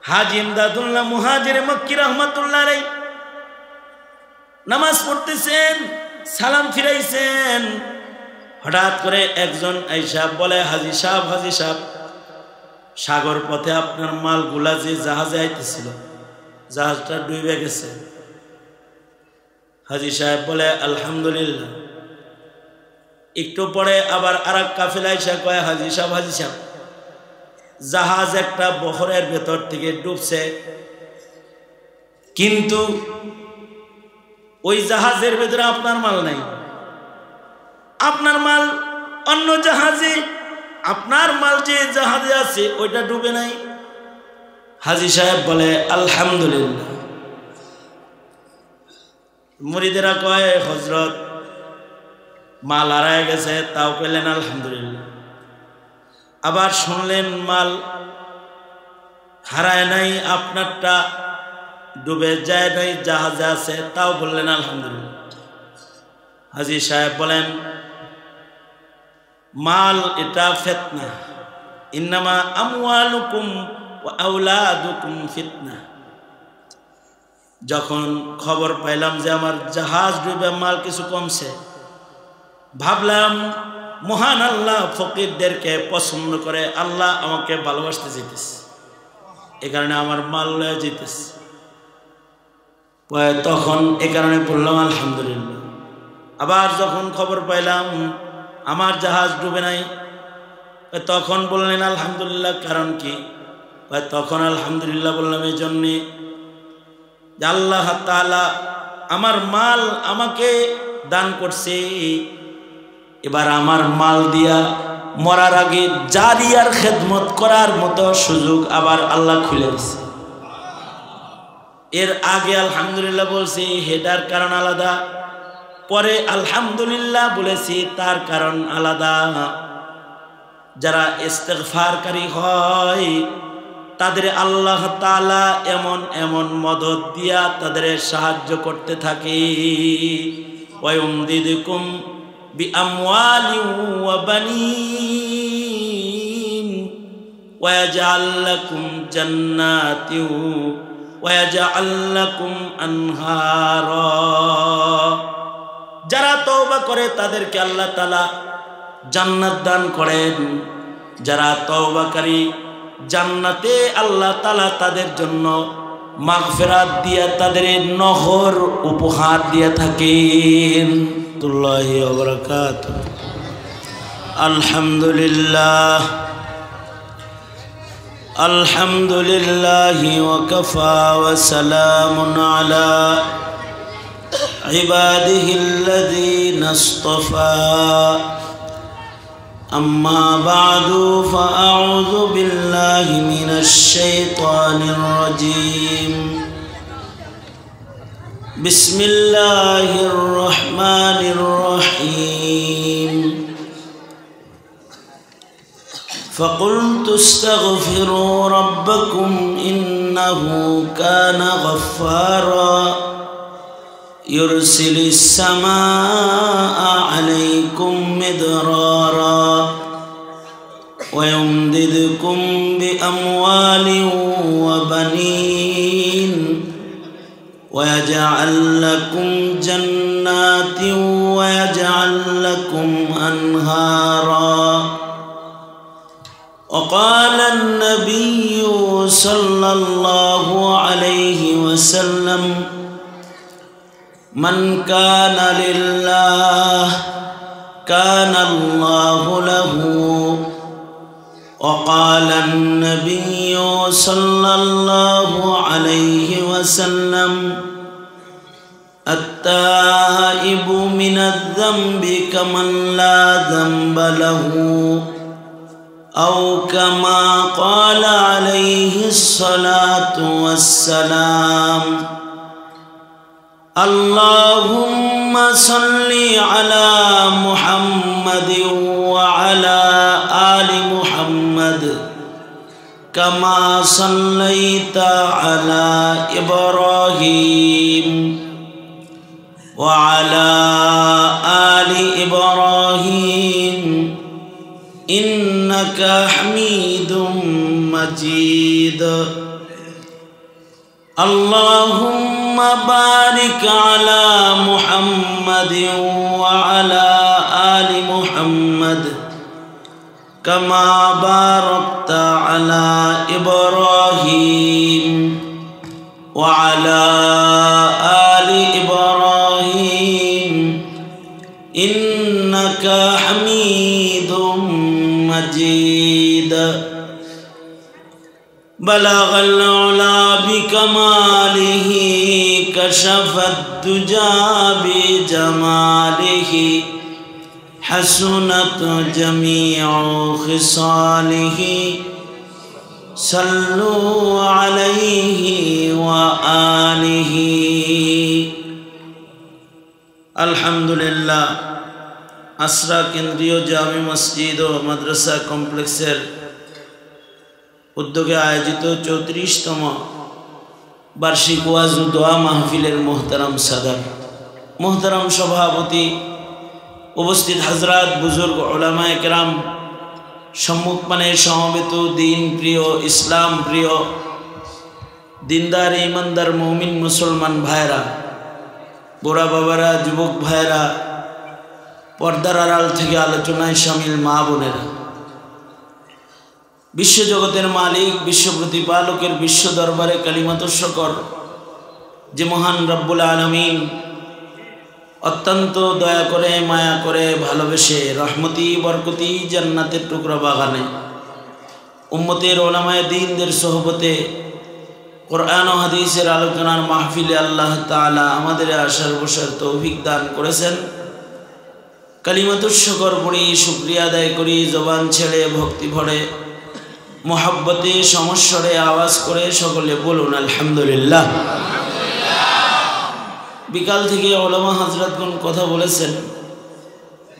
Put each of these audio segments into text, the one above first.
হাজী ইমদাদুল্লাহ মুহাজির মক্কি রাহমাতুল্লাহ আলাইহি নামাজ পড়তেছেন, সালাম ফিরাইছেন। হঠাৎ করে একজন আইসা বলে, হাজী সাহেব, সাগর পথে আপনার মালগুলা যে জাহাজে আইতেছিল, জাহাজটা ডুবে গেছে। হাজী সাহেব বলে, আলহামদুলিল্লাহ। একটু পরে আবার আরেক কাফেলা আইসা কয়, হাজী সাহেব, জাহাজ একটা বহরের ভেতর থেকে ডুবছে, কিন্তু ওই জাহাজের ভেতরে আপনার মাল নাই। আপনার মাল অন্য জাহাজে, আপনার মাল যে জাহাজে আছে ওইটা ডুবে নাই। হাজী সাহেব বলে, আলহামদুলিল্লাহ। মুরিদেরা কয়, হযরত মাল হারায় গেছে, তাও পেলেন আলহামদুলিল্লাহ। আবার শুনলেন মাল হারায় নাই, আপনারটা ডুবে যায় নাই, জাহাজে আছে, তাও বললেন আলহামদুলিল্লাহ। হাজী সাহেব বলেন, মাল এটা ফিতনা, ইন্নামা আমওয়ালুকুম ওয়া আওলাদুকুম ফিতনা। যখন খবর পাইলাম যে আমার জাহাজ ডুবে মাল কিছু কমছে, ভাবলাম মহান আল্লাহ ফকিরদেরকে পছন্দ করে, আল্লাহ আমাকে ভালোবাসতে যেতেছে, এ কারণে আমার মাল লয়ে যেতেছে। তখন এ কারণে বললাম আলহামদুলিল্লাহ। আবার যখন খবর পাইলাম আমার জাহাজ ডুবে নাই, তখন বললেন আলহামদুলিল্লাহ। কারণ কি? তখন আলহামদুলিল্লাহ বললাম এই জন্যে যে আল্লাহ তাআলা আমার মাল আমাকে দান করছে, এবার আমার মাল দিয়া মরার আগে জারিয়ার খেদমত করার মতো সুযোগ আবার আল্লাহ খুলে দিছে। এর আগে আলহামদুলিল্লাহ বলছি, হেটার কারণ আলাদা, পরে আলহামদুলিল্লাহ বলেছি, তার কারণ আলাদা। যারা ইস্তেগফারকারী হয় তাদের আল্লাহ তাআলা এমন এমন মদদ দিয়া তাদের সাহায্য করতে থাকে। ওয়ায়ুমদিদুকুম বিআমওয়ালিন ওয়া বানিন ওয়ায়াজআল লাকুম জান্নাতিন ওয়ায়াজআল লাকুম আনহারা। যারা তওবা করে তাদেরকে আল্লাহ তাআলা জান্নাত দান করেন। যারা তওবাকারী জান্নাতে আল্লাহ তাআলা তাদের জন্য মাগফিরাত দিয়া তাদের নহর উপহার দিয়ে থাকেন। তুল্লাহি ওয়া বারাকাতুহু। আলহামদুলিল্লাহ আলহামদুলিল্লাহি ওয়া কাফা ওয়া সালামুন আলা ইবাদিহিল্লাযীনা ইসতাফা। أما بعد فأعوذ بالله من الشيطان الرجيم. بسم الله الرحمن الرحيم. فقلت استغفروا ربكم إنه كان غفارا يرسل السماء عليكم مدرارا ويمددكم بأموال وبنين ويجعل لكم جنات ويجعل لكم أنهارا. وقال النبي صلى الله عليه وسلم من كان لله كان الله له. وقال النبي صلى الله عليه وسلم التائب من الذنب كمن لا ذنب له، أو كما قال عليه الصلاة والسلام. اللهم صل على محمد وعلى آل محمد كما صليت على إبراهيم وعلى آل إبراهيم إنك حميد مجيد. আল্লাহুম্মা বারিক আলা মুহাম্মাদিন ওয়া আলা আলি মুহাম্মাদ কামা বারাকতা আলা ইব্রাহিম ওয়া আলা আলি ইব্রাহিম ইন্নাকা হামিদুম মাজিদ। بلغ العلا بكماله كشف الدجى بجماله حسنت جميع خصاله صلوا عليه وآله। আলহামদুলিল্লাহ আসরা কেন্দ্রীয় জামি মসজিদ ও মাদ্রাসা কমপ্লেক্সের উদ্যোগে আয়োজিত 34তম বার্ষিক ওয়াজ ও দোয়া মাহফিলের মোহতারাম সাদার, মোহতারাম সভাপতি, উপস্থিত হযরত, বুজুর্গ, উলামায়ে কেরাম, সম্মুখপানে সমবেত দিন প্রিয়, ইসলাম প্রিয়, দিনদার ইমানদার মুমিন মুসলমান ভাইরা, বুড়া বাবারা, যুবক ভাইরা, পর্দার আড়াল থেকে আলোচনায় শামিল মা বোনেরা, বিশ্বজগতের মালিক, বিশ্ব প্রতিপালকের বিশ্ব দরবারে কালিমাত শকর যে মহান রব্বুল আলামিন অত্যন্ত দয়া করে, মায়া করে, ভালোবেসে রহমতি বরকতি জান্নাতের টুকরা বাগানে উম্মতের ওলামায়ে দ্বীনদের সোহবতে কোরআন ও হাদিসের আলোচনার মাহফিলে আল্লাহ তাআলা আমাদের আসার বসার তৌফিক দান করেছেন। কালিমাত শকর পড়ি, শুকরিয়া আদায় করি, জবান ছেড়ে ভক্তি ভরে মোহাব্বতে সমস্বরে আওয়াজ করে সকলে বলুন আলহামদুলিল্লাহ। বিকাল থেকে ওলামা হযরতগণ কথা বলেছেন,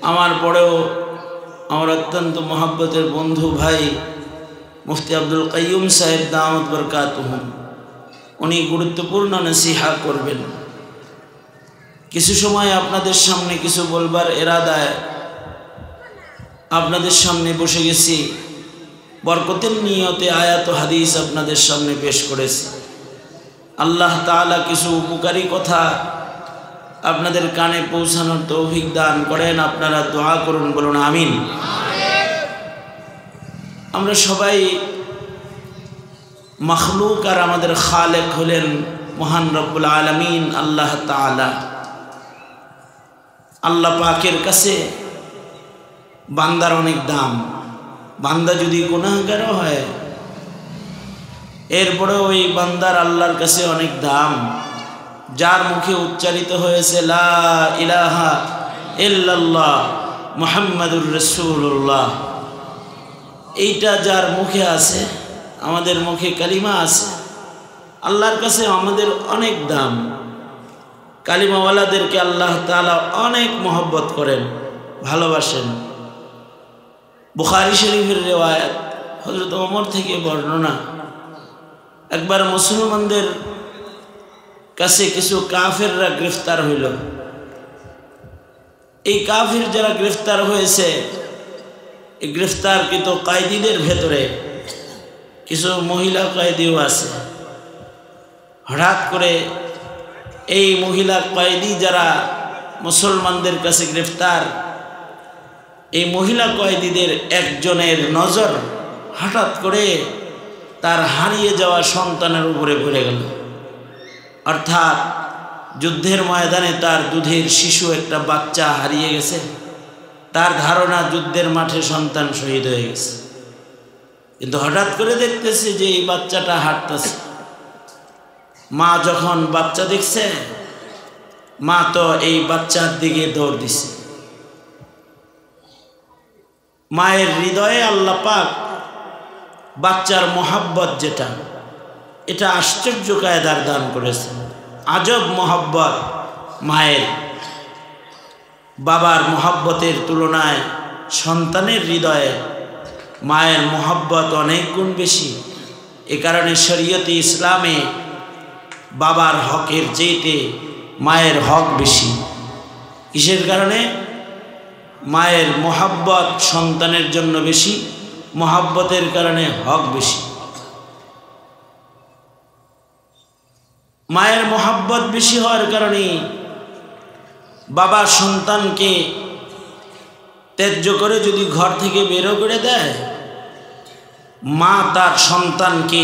আমার পরেও আমার অত্যন্ত মোহাব্বতের বন্ধু ভাই মুফতি আব্দুল কাইয়ুম সাহেব দামাত বরকাতুহুম, উনি গুরুত্বপূর্ণ নসিহা করবেন। কিছু সময় আপনাদের সামনে কিছু বলবার এরাদায় আপনাদের সামনে বসে গেছি, বরকতের নিয়তে আয়াত ও হাদিস আপনাদের সামনে পেশ করেছি। আল্লাহ তাআলা কিছু উপকারী কথা আপনাদের কানে পৌঁছানোর তৌফিক দান করেন। আপনারা দোয়া করুন, বলুন আমিন। আমরা সবাই মখলুক আর আমাদের খালেক হলেন মহান রব্বুল আলামিন আল্লাহ তাআলা। আল্লাহ পাকের কাছে বান্দার অনেক দাম। বান্দা যদি গুনাহগার হয়, এরপরেও ওই বান্দার আল্লাহর কাছে অনেক দাম। যার মুখে উচ্চারিত হয়েছে লা ইলাহা ইল্লাল্লাহ মুহাম্মাদুর রাসূলুল্লাহ, এইটা যার মুখে আছে, আমাদের মুখে কালিমা আছে, আল্লাহর কাছে আমাদের অনেক দাম। কালিমাওয়ালাদেরকে আল্লাহ তাআলা অনেক মহব্বত করেন, ভালোবাসেন। বুখারী শরীফের রিওয়ায়াত, হযরত ওমর থেকে বর্ণনা, একবার মুসলমানদের কাছে কিছু কাফেররা গ্রেফতার হইল। এই কাফের যারা গ্রেফতার হয়েছে, এই গ্রেফতারকৃত কয়েদিদের ভেতরে কিছু মহিলা কয়েদিও আছে। হঠাৎ করে এই মহিলা কয়েদি যারা মুসলমানদের কাছে গ্রেফতার, এই মহিলা কয়েদিদের একজনের নজর হঠাৎ করে তার হারিয়ে যাওয়া সন্তানের উপরে পড়ে গেল। অর্থাৎ যুদ্ধের ময়দানে তার দুধের শিশু একটা বাচ্চা হারিয়ে গেছে। তার ধারণা যুদ্ধের মাঠে সন্তান শহীদ হয়ে গেছে, কিন্তু হঠাৎ করে দেখতেছে যে এই বাচ্চাটা হাঁটতেছে। মা যখন বাচ্চা দেখছে, মা তো এই বাচ্চার দিকে দৌড় দিছে। মায়ের হৃদয়ে আল্লাহ পাক বাচ্চার মোহাব্বত যেটা, এটা আশ্চর্য কায়দার দান করেছেন। আজব মোহাব্বত মায়ের। বাবার মোহাব্বতের তুলনায় সন্তানের হৃদয়ে মায়ের মোহাব্বত অনেক গুণ বেশি। এ কারণে শরীয়তে ইসলামে বাবার হকের চেয়ে মায়ের হক বেশি। কিসের কারণে? মায়ের মোহাব্বত সন্তানের জন্য বেশি, মোহাব্বতের কারণে হক বেশি। মায়ের মোহাব্বত বেশি হওয়ার কারণে বাবা সন্তানকে ত্যায্য করে যদি ঘর থেকে বেরো করে দেয়, মা তার সন্তানকে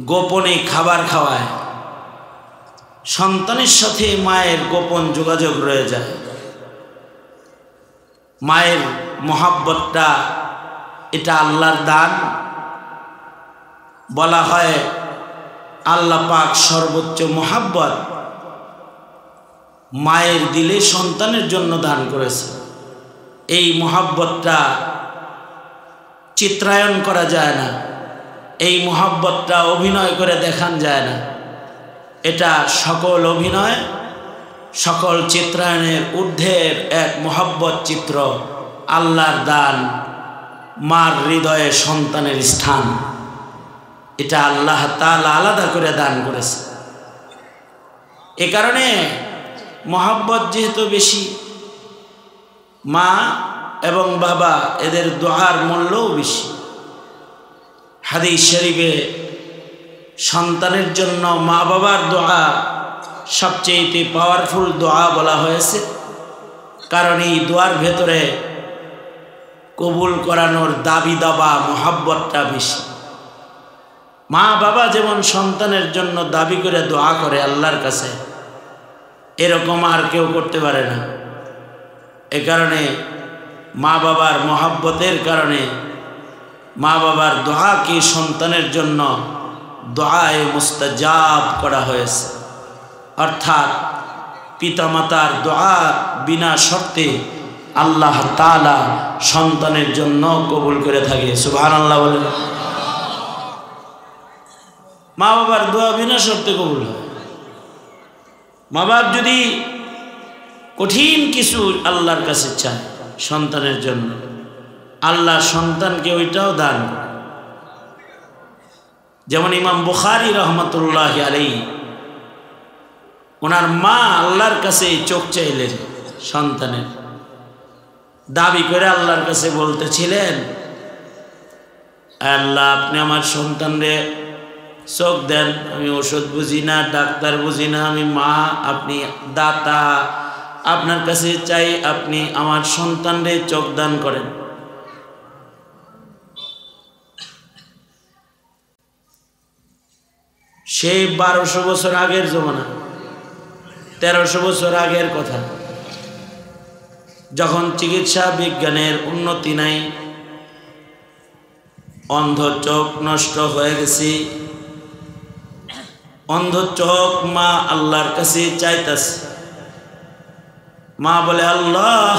গোপনে খাবার খাওয়ায়। সন্তানের সাথে মায়ের গোপন যোগাযোগ রয়ে যায়। মায়ের মোহাব্বতটা এটা আল্লাহর দান। বলা হয় আল্লাহ পাক সর্বোচ্চ মোহাব্বত মায়ের দিলে সন্তানের জন্য দান করেছে। এই মোহাব্বতটা চিত্রায়ন করা যায় না, এই মোহাব্বতটা অভিনয় করে দেখান যায় না। এটা সকল অভিনয়, সকল চিত্রায়নের ঊর্ধ্বের এক মোহাব্বত চিত্র, আল্লাহর দান। মার হৃদয়ে সন্তানের স্থান এটা আল্লাহ তাআলা আলাদা করে দান করেছে। এ কারণে মোহাব্বত যেহেতু বেশি, মা এবং বাবা এদের দোয়ার মূল্যও বেশি। হাদিস শরীফে সন্তানের জন্য মা বাবার দোয়া সবচেয়ে পাওয়ারফুল দোয়া বলা হয়েছে, কারণ এই দোয়ার ভেতরে কবুল করানোর দাবি দাবা মোহাব্বতটা বেশি। মা বাবা যেমন সন্তানের জন্য দাবি করে দোয়া করে আল্লাহর কাছে, এরকম আর কেউ করতে পারে না। এ কারণে মা বাবার মোহাব্বতের কারণে মা বাবার দোয়াকে সন্তানের জন্য দোয়ায়ে মুস্তাজাব করা হয়েছে। অর্থাৎ পিতামাতার দোয়া বিনা শর্তে আল্লাহ তাআলা সন্তানের জন্য কবুল করে থাকে। সুবহানাল্লাহ বলেন। মা বাবার দোয়া বিনা শর্তে কবুল হয়। মা বাপ যদি কঠিন কিছু আল্লাহর কাছে চায় সন্তানের জন্য, আল্লাহ সন্তানকে ওইটাও দান করে। যেমন ইমাম বুখারী রহমতুল্লাহ আলাইহি, ওনার মা আল্লাহর কাছে চোখ চাইলেন সন্তানের, দাবি করে আল্লাহর কাছে বলতেছিলেন, আল্লাহ আপনি আমার সন্তানরে চোখ দেন। আমি ওষুধ বুঝি না, ডাক্তার বুঝি না, আমি মা, আপনি দাতা, আপনার কাছে চাই আপনি আমার সন্তানরে চোখ দান করেন। সেই 1200 বছর আগের জমানা, 1300 বছর আগের কথা, যখন চিকিৎসা বিজ্ঞানের উন্নতি নাই, অন্ধ চোখ নষ্ট হয়ে গেছে, অন্ধ চোখ মা আল্লাহর কাছে চাইতেছে। মা বলে, আল্লাহ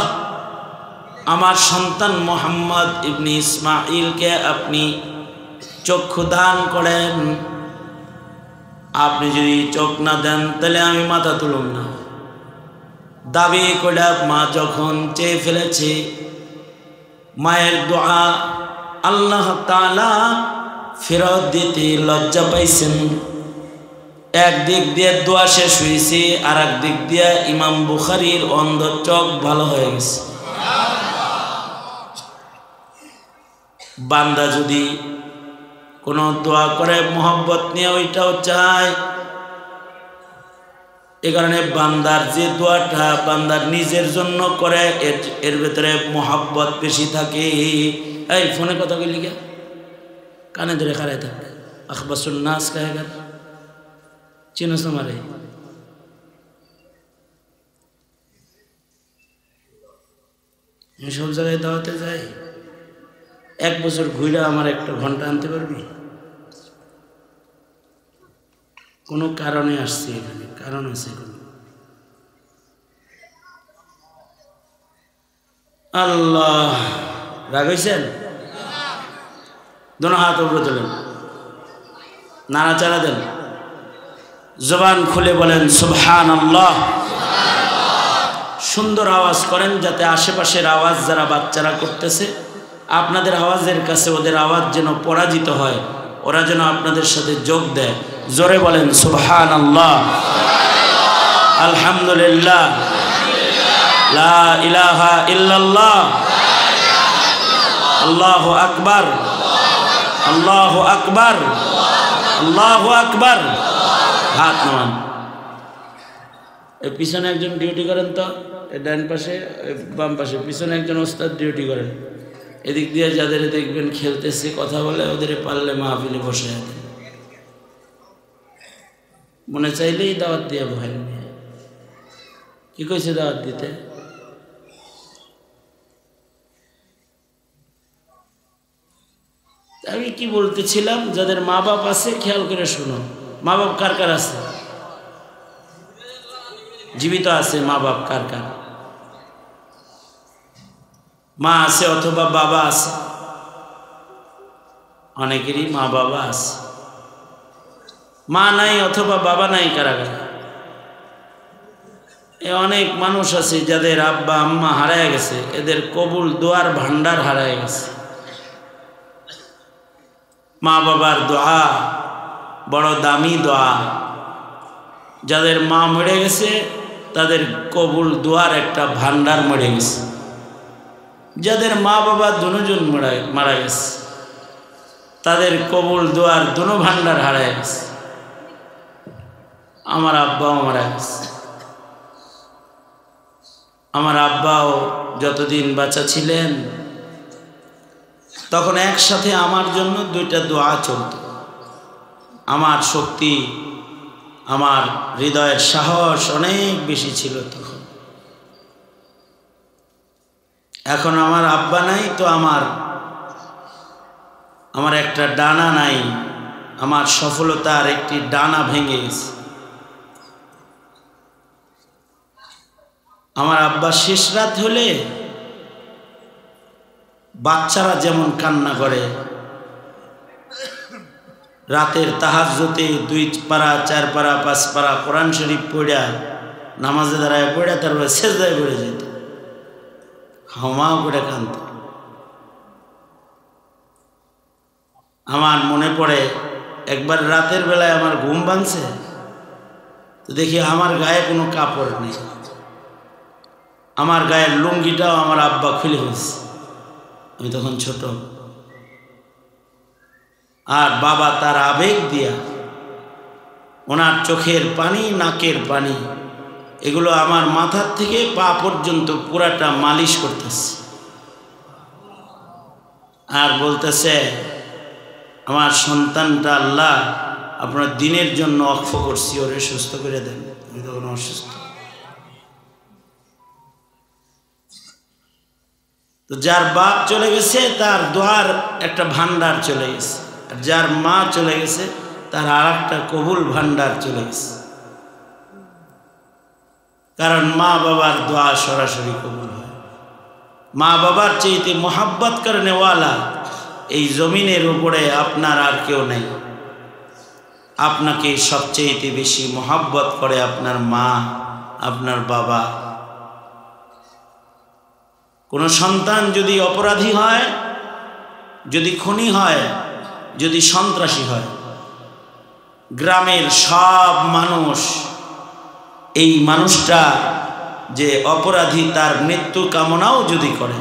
আমার সন্তান মোহাম্মদ ইবনে ইসমাইলকে আপনি চক্ষু দান করেন। আপনি যদি চোখ না দেন তাহলে আমি মাথা তুলুম না। দাবি করে মা যখন চেয়ে ফেলেছে, মায়ের দোয়া আল্লাহ তাআলা ফেরত দিতে লজ্জা পাইছেন। একদিক দিয়ে দোয়া শেষ হয়েছে, আর এক দিক দিয়ে ইমাম বুখারীর অন্ধ চোখ ভালো হয়ে গেছে। বান্দা যদি কোনো দোয়া করে মোহাব্বত নিয়ে ওইটাও চায়। এ কারণে বান্দার যে দোয়াটা বান্দার নিজের জন্য করে এর ভেতরে মোহাব্বত বেশি থাকে। এই ফোনে কথা বলি গা, কানে ধরে খারাই থাকে, আখবাসুন নাস কাহেগা, চিনোস আমারে? আমি সব জায়গায় দাওয়াতে যাই, 1 বছর ঘুরে আমার একটা ঘন্টা আনতে পারবি? কোনো কারণে আসছি এখানে, কারণ আছে কোনো। আল্লাহ, রাগ হয়েছেন? দোনো হাত উপরে তোলেন, নাড়াচাড়া দেন, জবান খুলে বলেন সুবহানাল্লাহ। সুন্দর আওয়াজ করেন, যাতে আশেপাশের আওয়াজ যারা বাচ্চারা করতেছে আপনাদের আওয়াজের কাছে ওদের আওয়াজ যেন পরাজিত হয়, ওরা যেন আপনাদের সাথে যোগ দেয়। জোরে বলেন সুবহানাল্লাহ, আলহামদুলিল্লাহ, লা ইলাহা ইল্লাল্লাহ, আল্লাহু আকবার, আল্লাহু আকবার, আল্লাহু আকবার। হাত নামান। এই পিছনে একজন ডিউটি করেন তো, ডান পাশে বাম পাশে পিছনে একজন ওস্তাদ ডিউটি করেন। এদিক দিয়ে যাদের দেখবেন খেলতেছে কথা বলে ওদের পারলে মাহফিলে বসে আছে, মনে চাইলেই দাওয়াত দিয়ে ভয় নিয়ে। কি কইছে দাওয়াত দিতে? আমি কি বলতেছিলাম, যাদের মা বাপ আছে খেয়াল করে শুনো। মা বাপ কার কার আছে? জীবিত আছে মা বাপ কার কার? মা আছে অথবা বাবা আছে? অনেকেরই মা বাবা আছে। মা নাই অথবা বাবা নাই কারা কারা? অনেক মানুষ আছে যাদের আব্বা আম্মা হারায় গেছে, এদের কবুল দোয়ার ভান্ডার হারায় গেছে। মা বাবার দোয়া বড় দামি দোয়া। যাদের মা মরে গেছে তাদের কবুল দোয়ার একটা ভান্ডার মরে গেছে। যাদের মা বাবা দুজন মারা গেছে তাদের কবুল দোয়ার দুনো ভান্ডার হারায় গেছে। আমার আব্বাও মারা গেছে। আমার আব্বাও যতদিন বাঁচা ছিলেন তখন একসাথে আমার জন্য দুইটা দোয়া চলত। আমার শক্তি, আমার হৃদয়ের সাহস অনেক বেশি ছিল তখন। এখন আমার আব্বা নাই তো আমার একটা ডানা নাই, আমার সফলতার একটি ডানা ভেঙে গেছে। আমার আব্বা শেষ রাত হলে বাচ্চারা যেমন কান্না করে, রাতের তাহাজ্জুদে 2 পারা 4 পারা 5 পারা কোরআন শরীফ পড়া নামাজে দাঁড়ায় পড়া তারপরে সেজদায় পড়ে যেত, হাওমাও করে কাঁদত। আমার মনে পড়ে একবার রাতের বেলায় আমার ঘুম ভাঙছে, তো দেখি আমার গায়ে কোনো কাপড় নেই, আমার গায়ের লুঙ্গিটাও আমার আব্বা খুলে ফেলছে। আমি তখন ছোট। আর বাবা তার আবেগ দিয়া ওনার চোখের পানি, নাকের পানি, এগুলো আমার মাথার থেকে পা পর্যন্ত পুরাটা মালিশ করতেছে আর বলতেছে, আমার সন্তানটা আল্লাহ আপনার দিনের জন্য ওয়াকফ করছি, ওরে সুস্থ করে দেন। আমি তখন অসুস্থ। তো যার বাপ চলে গেছে তার দোয়ার একটা ভান্ডার চলে গেছে, আর যার মা চলে গেছে তার আর একটা কবুল ভান্ডার চলে গেছে। কারণ মা বাবার দোয়া সরাসরি কবুল হয়। মা বাবার চাইতে মোহাব্বত করনেওয়ালা এই জমিনের উপরে আপনার আর কেউ নেই। আপনাকে সবচেয়ে বেশি মোহাব্বত করে আপনার মা, আপনার বাবা। কোনো সন্তান যদি অপরাধী হয়, যদি খুনি হয়, যদি সন্ত্রাসী হয়, গ্রামের সব মানুষ এই মানুষটা যে অপরাধী তার মৃত্যু কামনাও যদি করে,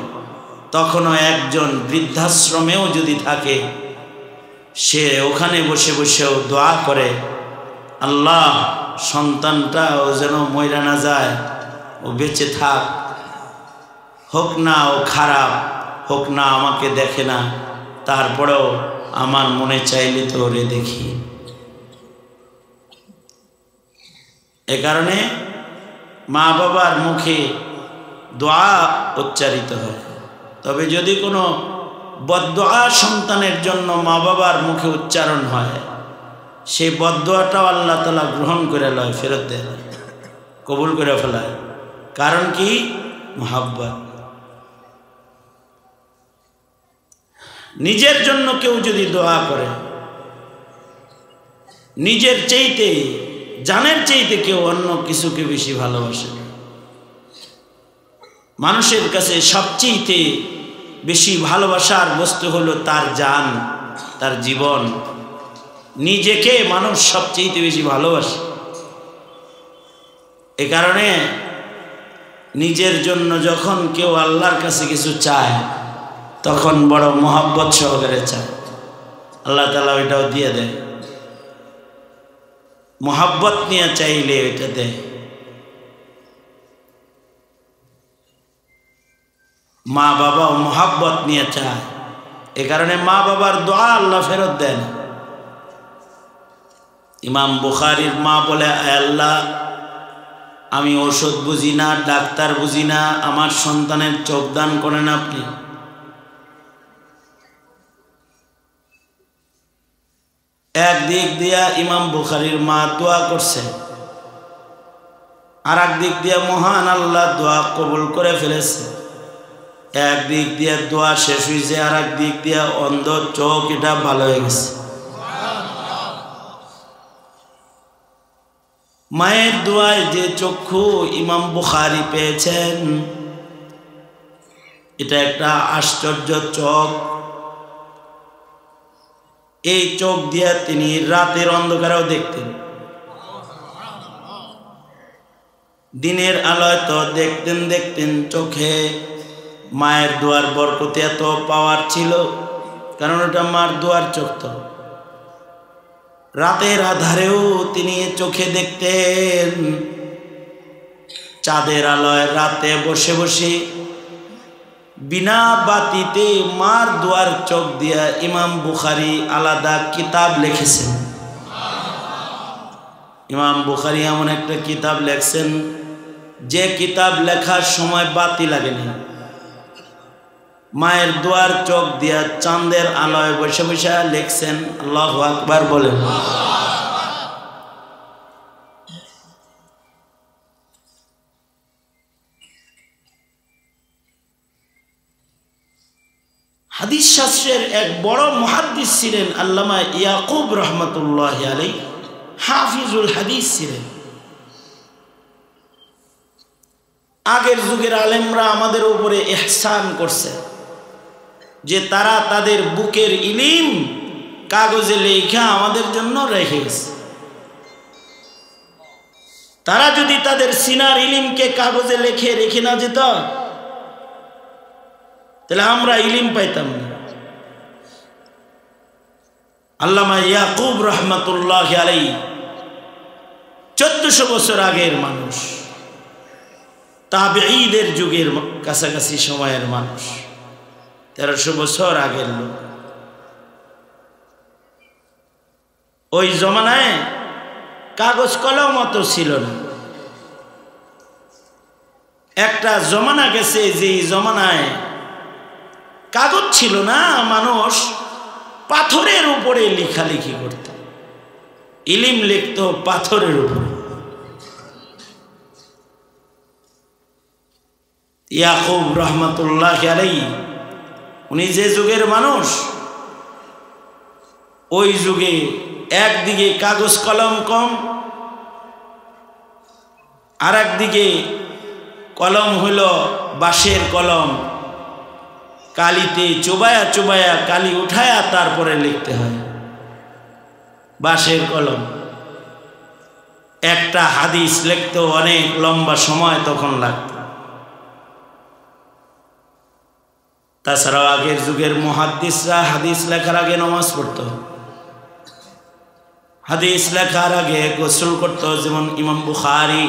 তখনও একজন বৃদ্ধাশ্রমেও যদি থাকে, সে ওখানে বসে বসেও দোয়া করে, আল্লাহ সন্তানটাও যেন মইরা না যায়, ও বেঁচে থাক, হোক না ও খারাপ, হোক না আমাকে দেখে না, তারপরেও আমার মনে চাইলে তো ওরে দেখি। এ কারণে মা বাবার মুখে দোয়া উচ্চারিত হয়। তবে যদি কোনো বদদোয়া সন্তানের জন্য মা বাবার মুখে উচ্চারণ হয়, সেই বদদোয়াটাও আল্লাহ তাআলা গ্রহণ করে লয়, ফেরত দেয়, কবুল করে ফেলায়। কারণ কি? মুহাব্বত। নিজের জন্য কেউ যদি দোয়া করে, নিজের চাইতে, জানের চাইতে কেউ অন্য কিছুকে বেশি ভালোবাসে। মানুষের কাছে সবচেয়ে বেশি ভালোবাসার বস্তু হলো তার জান, তার জীবন। নিজেকে মানুষ সবচেয়ে বেশি ভালোবাসে। এ কারণে নিজের জন্য যখন কেউ আল্লাহর কাছে কিছু চায়, তখন বড় মহব্বত সহকারে চায়, আল্লাহ তাআলা ওইটাও দিয়ে দেয়। মোহাব্বত নিয়ে চাইলে এটা দেয়। মা বাবাও মোহাব্বত নিয়ে চায়, এ কারণে মা বাবার দোয়া আল্লাহ ফেরত দেন। ইমাম বুখারীর মা বলে, আয় আল্লাহ, আমি ওষুধ বুঝি না, ডাক্তার বুঝি না, আমার সন্তানের চোখ দান করেন আপনি। একদিক দিয়া ইমাম বুখারীর মা দোয়া করছে, আর একদিক দিয়া মহান আল্লাহ দোয়া কবুল করে ফেলেছে। একদিক দিয়ে দোয়া শেষ হয়েছে, আর একদিক দিয়া অন্ধ চোখ এটা ভালো হয়ে গেছে। মায়ের দোয়ায় যে চক্ষু ইমাম বুখারী পেয়েছেন, এটা একটা আশ্চর্য চোখ। এই চোখ দিয়ে তিনি রাতের অন্ধকারেও দেখতেন, দিনের আলোয় তো দেখতেন চোখে। মায়ের দোয়ার বরকতে এত পাওয়ার ছিল, কারণ ওটা মার দোয়ার চোখ। তো রাতের আধারেও তিনি চোখে দেখতেন, চাঁদের আলোয় রাতে বসে বসে বিনা বাতিতে মার দোয়ার চোখ দিয়া ইমাম বুখারী আলাদা কিতাব লিখেছেন। ইমাম বুখারী এমন একটা কিতাব লেখছেন, যে কিতাব লেখার সময় বাতি লাগেনি। মায়ের দোয়ার চোখ দিয়া চাঁদের আলোয় বসে বসে লিখছেন। আল্লাহু আকবার বলেন। হাদিস শাস্ত্রের এক বড় মুহাদ্দিস ছিলেন আল্লামা ইয়াকুব রহমতুল্লাহি আলাইহি, হাফিজুল হাদিস ছিলেন। আগের যুগের আলেমরা আমাদের উপরে ইহসান করছে যে তারা তাদের বুকের ইলম কাগজে লেখা আমাদের জন্য রেখে গেছে। তারা যদি তাদের সিনার ইলমকে কাগজে রেখে না যেত, তাহলে আমরা ইলম পাইতাম না। আল্লামা ইয়াকুব রহমতুল্লাহি আলাইহি 1400 বছর আগের মানুষ, তাবেঈদের যুগের কাছাকাছি সময়ের মানুষ, 1300 বছর আগের লোক। ওই জমানায় কাগজ কলম অত ছিল না। একটা জমানা গেছে যে জমানায় কাগজ ছিল না, মানুষ পাথরের উপরে লেখালেখি করত, ইলম লিখত পাথরের উপরে। ইয়াকুব রহমতুল্লাহি আলাইহি উনি যে যুগের মানুষ, ওই যুগে একদিকে কাগজ কলম কম, আর একদিকে কলম হইল বাঁশের কলম, কালিতে চুবায়া চুবায়া কালি উঠায়া তারপরে লিখতে হয়। বাঁশের কলম একটা হাদিস লিখতে অনেক লম্বা সময় তখন লাগত। তাছাড়াও আগের যুগের মুহাদ্দিসরা হাদিস লেখার আগে নামাজ পড়ত, হাদিস লেখার আগে গোসল করত। যেমন ইমাম বুখারী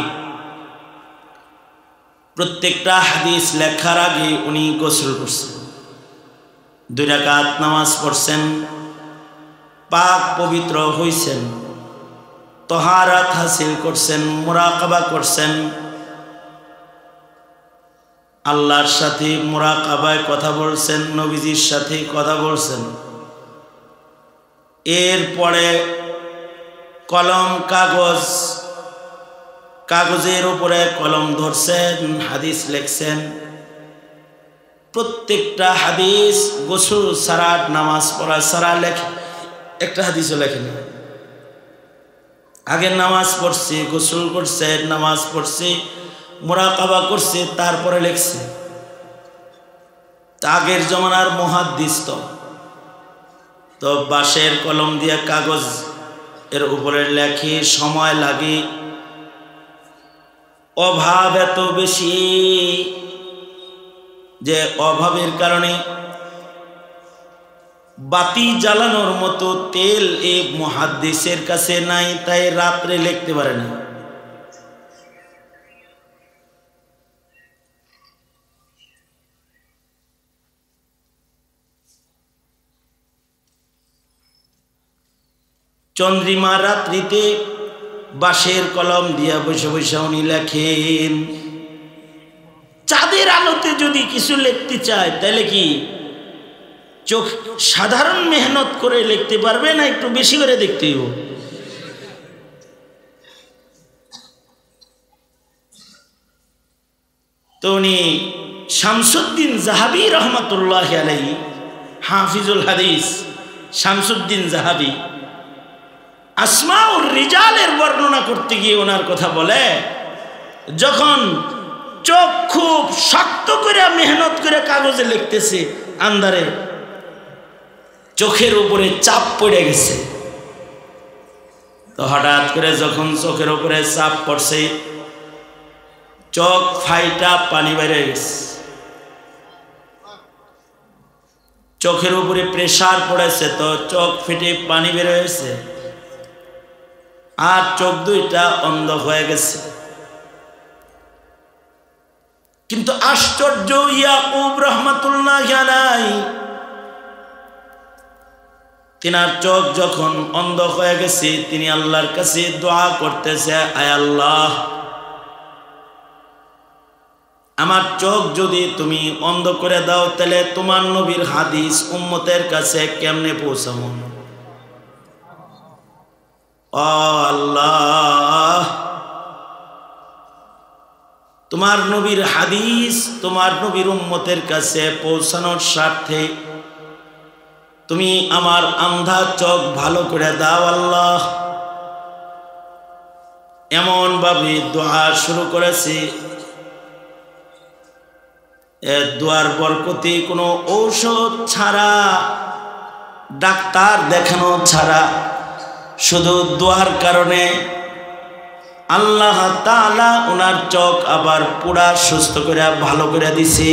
প্রত্যেকটা হাদিস লেখার আগে উনি গোসল করছেন, 2 রাকাত নামাজ পড়ছেন, পাক পবিত্র হইছেন, তাহারাত হাসিল করছেন, মুরাকাবা করছেন, আল্লাহর সাথে মুরাকাবায় কথা বলছেন, নবীজির সাথে কথা বলছেন। এরপরে কলম কাগজের উপরে কলম ধরছেন, হাদিস লিখছেন। প্রত্যেকটা হাদিস গোসল ছাড়া, নামাজ পড়া ছাড়া লেখে, একটা হাদিসও লেখেন। আগে নামাজ পড়ছে, গোসল করছে, নামাজ পড়ছে, মুরাকাবা করছে, তারপরে লিখছে। আগের জমানার মুহাদ্দিস তো বাঁশের কলম দিয়ে কাগজ এর উপরে লেখে, সময় লাগে, অভাব এত বেশি যে অভাবের কারণে বাতি জ্বালানোর মতো তেল এই মুহাদ্দিসের কাছে নাই, তাই রাত্রে লিখতে পারে না। চন্দ্রিমা রাত্রিতে বাঁশের কলম দিয়া বসে বসে উনি লেখেন। চাঁদের আলোতে যদি কিছু লিখতে চায় তাহলে কি চোখ সাধারণ মেহনত করে লিখতে পারবে না একটু বেশি করে দেখতে হইব? তো উনি শামসুদ্দিন জাহাবি রহমতুল্লাহ আলাইহি, হাফিজুল হাদিস শামসুদ্দিন জাহাবি, আসমাউর রিজালের বর্ণনা করতে গিয়ে ওনার কথা বলে, যখন চোখ খুব শক্ত করে মেহনত করে কাগজে লিখতেছে, আন্ধারে চোখের উপরে চাপ পড়ে গেছে। তো হঠাৎ করে যখন চোখের উপরে চাপ পড়ছে, চোখ ফাইটা পানি বের হয়ে গেছে। চোখের উপরে প্রেসার পড়েছে, তো চোখ ফেটে পানি বের হয়েছে, আর চোখ দুইটা অন্ধ হয়ে গেছে। কিন্তু আশ্চর্য, ইয়াকুব রহমাতুল্লাহ আলাইহি তিনার চোখ যখন অন্ধ হয়ে গেছে, তিনি আল্লাহর কাছে দোয়া করতেছে, আয় আল্লাহ, আমার চোখ যদি তুমি অন্ধ করে দাও তাহলে তোমার নবীর হাদিস উম্মতের কাছে কেমনে পৌঁছাবো? ও আল্লাহ, তোমার নবীর হাদিস তোমার নবীর উম্মতের কাছে পৌঁছানোর স্বার্থে তুমি আমার আন্ধা চোখ ভালো করে দাও আল্লাহ। এমন ভাবে দোয়া শুরু করেছে, দোয়ার বরকতে কোনো ঔষধ ছাড়া, ডাক্তার দেখানো ছাড়া, শুধু দোয়ার কারণে আল্লাহ তাআলা ওনার চোখ আবার পুরা সুস্থ করে ভালো করে দিছে।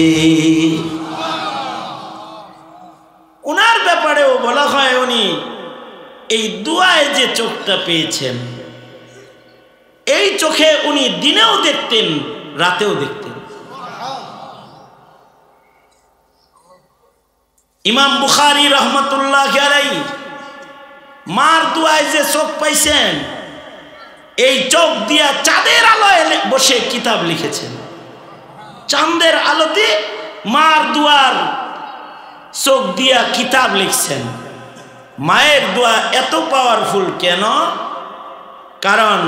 ওনার ব্যাপারেও বলা হয়, উনি এই দোয়ায় যে চোখটা পেয়েছেন, এই চোখে উনি দিনেও দেখতেন, রাতেও দেখতেন। ইমাম বুখারী রহমতুল্লাহ আলাইহি মার দোয়ায় যে চোখ পাইছেন, এই চোখ দিয়া চাঁদের আলোয় বসে কিতাব লিখেছেন। চাঁদের আলোতে মার দোয়ার চোখ দিয়া কিতাব লিখছেন। মায়ের দোয়া এত পাওয়ারফুল কেন? কারণ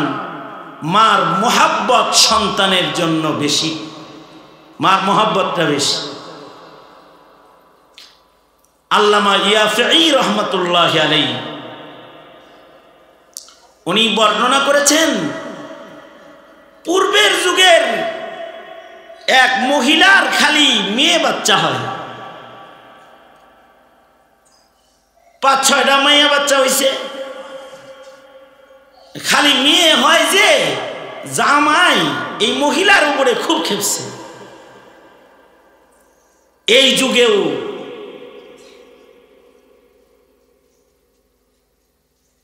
মার মোহাব্বত সন্তানের জন্য বেশি, মার মোহাব্বতটা বেশি। আল্লামা ইয়াফঈ রহমতুল্লাহ আলাইহি উনি বর্ণনা করেছেন, পূর্বের যুগের এক মহিলার খালি মেয়ে বাচ্চা হয়, 5-6টা মেয়ে বাচ্চা হয়েছে, খালি মেয়ে হয় যে জামাই এই মহিলার উপরে খুব খেপছে। এই যুগেও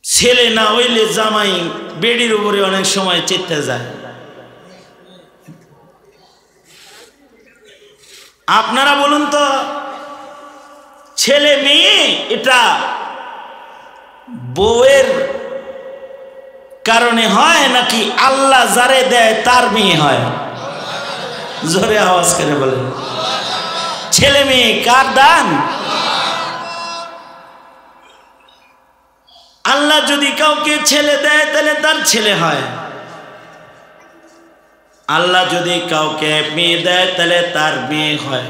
ছেলে না হইলে জামাই বেডির উপরে অনেক সময় চেতে যায়। আপনারা বলুন তো, ছেলে মেয়ে এটা বউয়ের কারণে হয় নাকি আল্লাহ যারে দেয় তার মেয়ে হয়? জোরে আওয়াজ করে বলেন। ছেলে মেয়ে কার দান? আল্লাহ যদি কাউকে ছেলে দেয় তাহলে তার ছেলে হয়, আল্লাহ যদি কাউকে মেয়ে দেয় তাহলে তার মেয়ে হয়,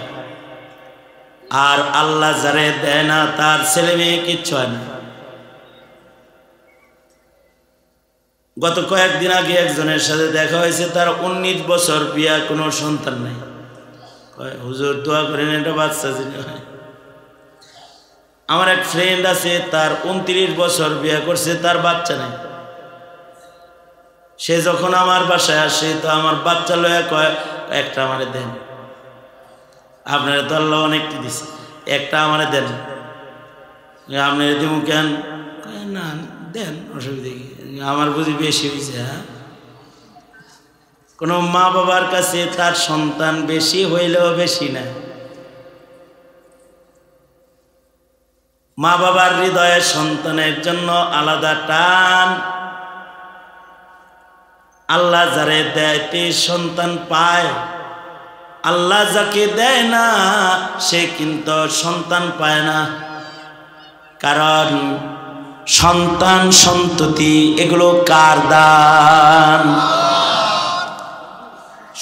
আর আল্লাহ যারে দেয় না তার ছেলে মেয়ে কিচ্ছু হয় না। গত কয়েকদিন আগে একজনের সাথে দেখা হয়েছে, তার 19 বছর, বিয়া, কোনো সন্তান নাই। হুজুর দোয়া করেন একটা বাচ্চা যিনি হয়। আমার এক ফ্রেন্ড আছে, তার 29 বছর, বিয়ে করছে, তার বাচ্চা নেই। সে যখন আমার বাসায় আসে তো আমার বাচ্চা লয়া কয়, একটা আমারে দেন, আপনারা তো আল্লাহ অনেকটি দিছে, একটা আমারে দেন। আপনি দিব কেন? না দেন, অসুবিধা কি, আমার বুঝি বেশি হয়েছে। হ্যাঁ, কোনো মা বাবার কাছে তার সন্তান বেশি হইলেও বেশি না। মা বাবার হৃদয়ে সন্তানের জন্য আলাদা টান। আল্লাহ যারে দেয় তে সন্তান পায়, আল্লাহ যাকে দেয় না সে কিন্তু সন্তান পায় না। কারণ সন্তান সন্ততি এগুলো কার দান?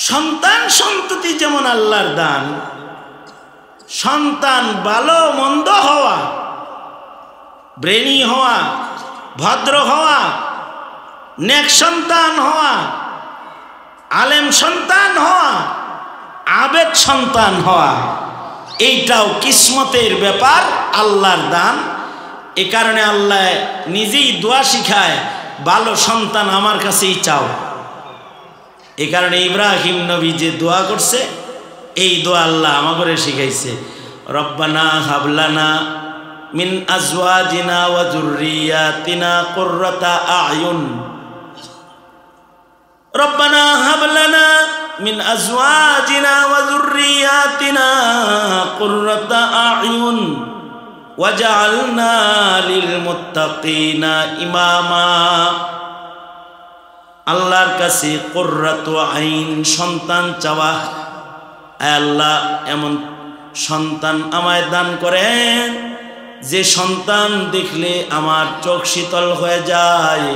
সন্তান সন্ততি যেমন আল্লাহর দান, সন্তান ভালো মন্দ হওয়া, ব্রেনি হওয়া, ভদ্র হওয়া, নেক সন্তান হওয়া, আলেম সন্তান হওয়া, আবেদ সন্তান হওয়া, এইটাও কিসমতের ব্যাপার, আল্লাহর দান। এ কারণে আল্লাহ নিজেই দোয়া শিখায়, ভালো সন্তান আমার কাছেই চাও। এ কারণে ইব্রাহিম নবী যে দোয়া করছে, এই দোয়া আল্লাহ আমাকে শিখাইছে, রব্বানা হাবলানা মিন আজওয়াজিনা ওয়া যুররিয়াতিনা কুররাতা আয়ুন, রব্বানা হাবলানা মিন আজওয়াজিনা ওয়া যুররিয়াতিনা কুররাতা আয়ুন ওয়াজআলনা লিল মুত্তাকিনা ইমামা। আল্লাহর কাছে কুররাতু আইন, সন্তান চাওয়া। আল্লাহ এমন সন্তান আমায় দান করেন যে সন্তান দেখলে আমার চোখ শীতল হয়ে যায়,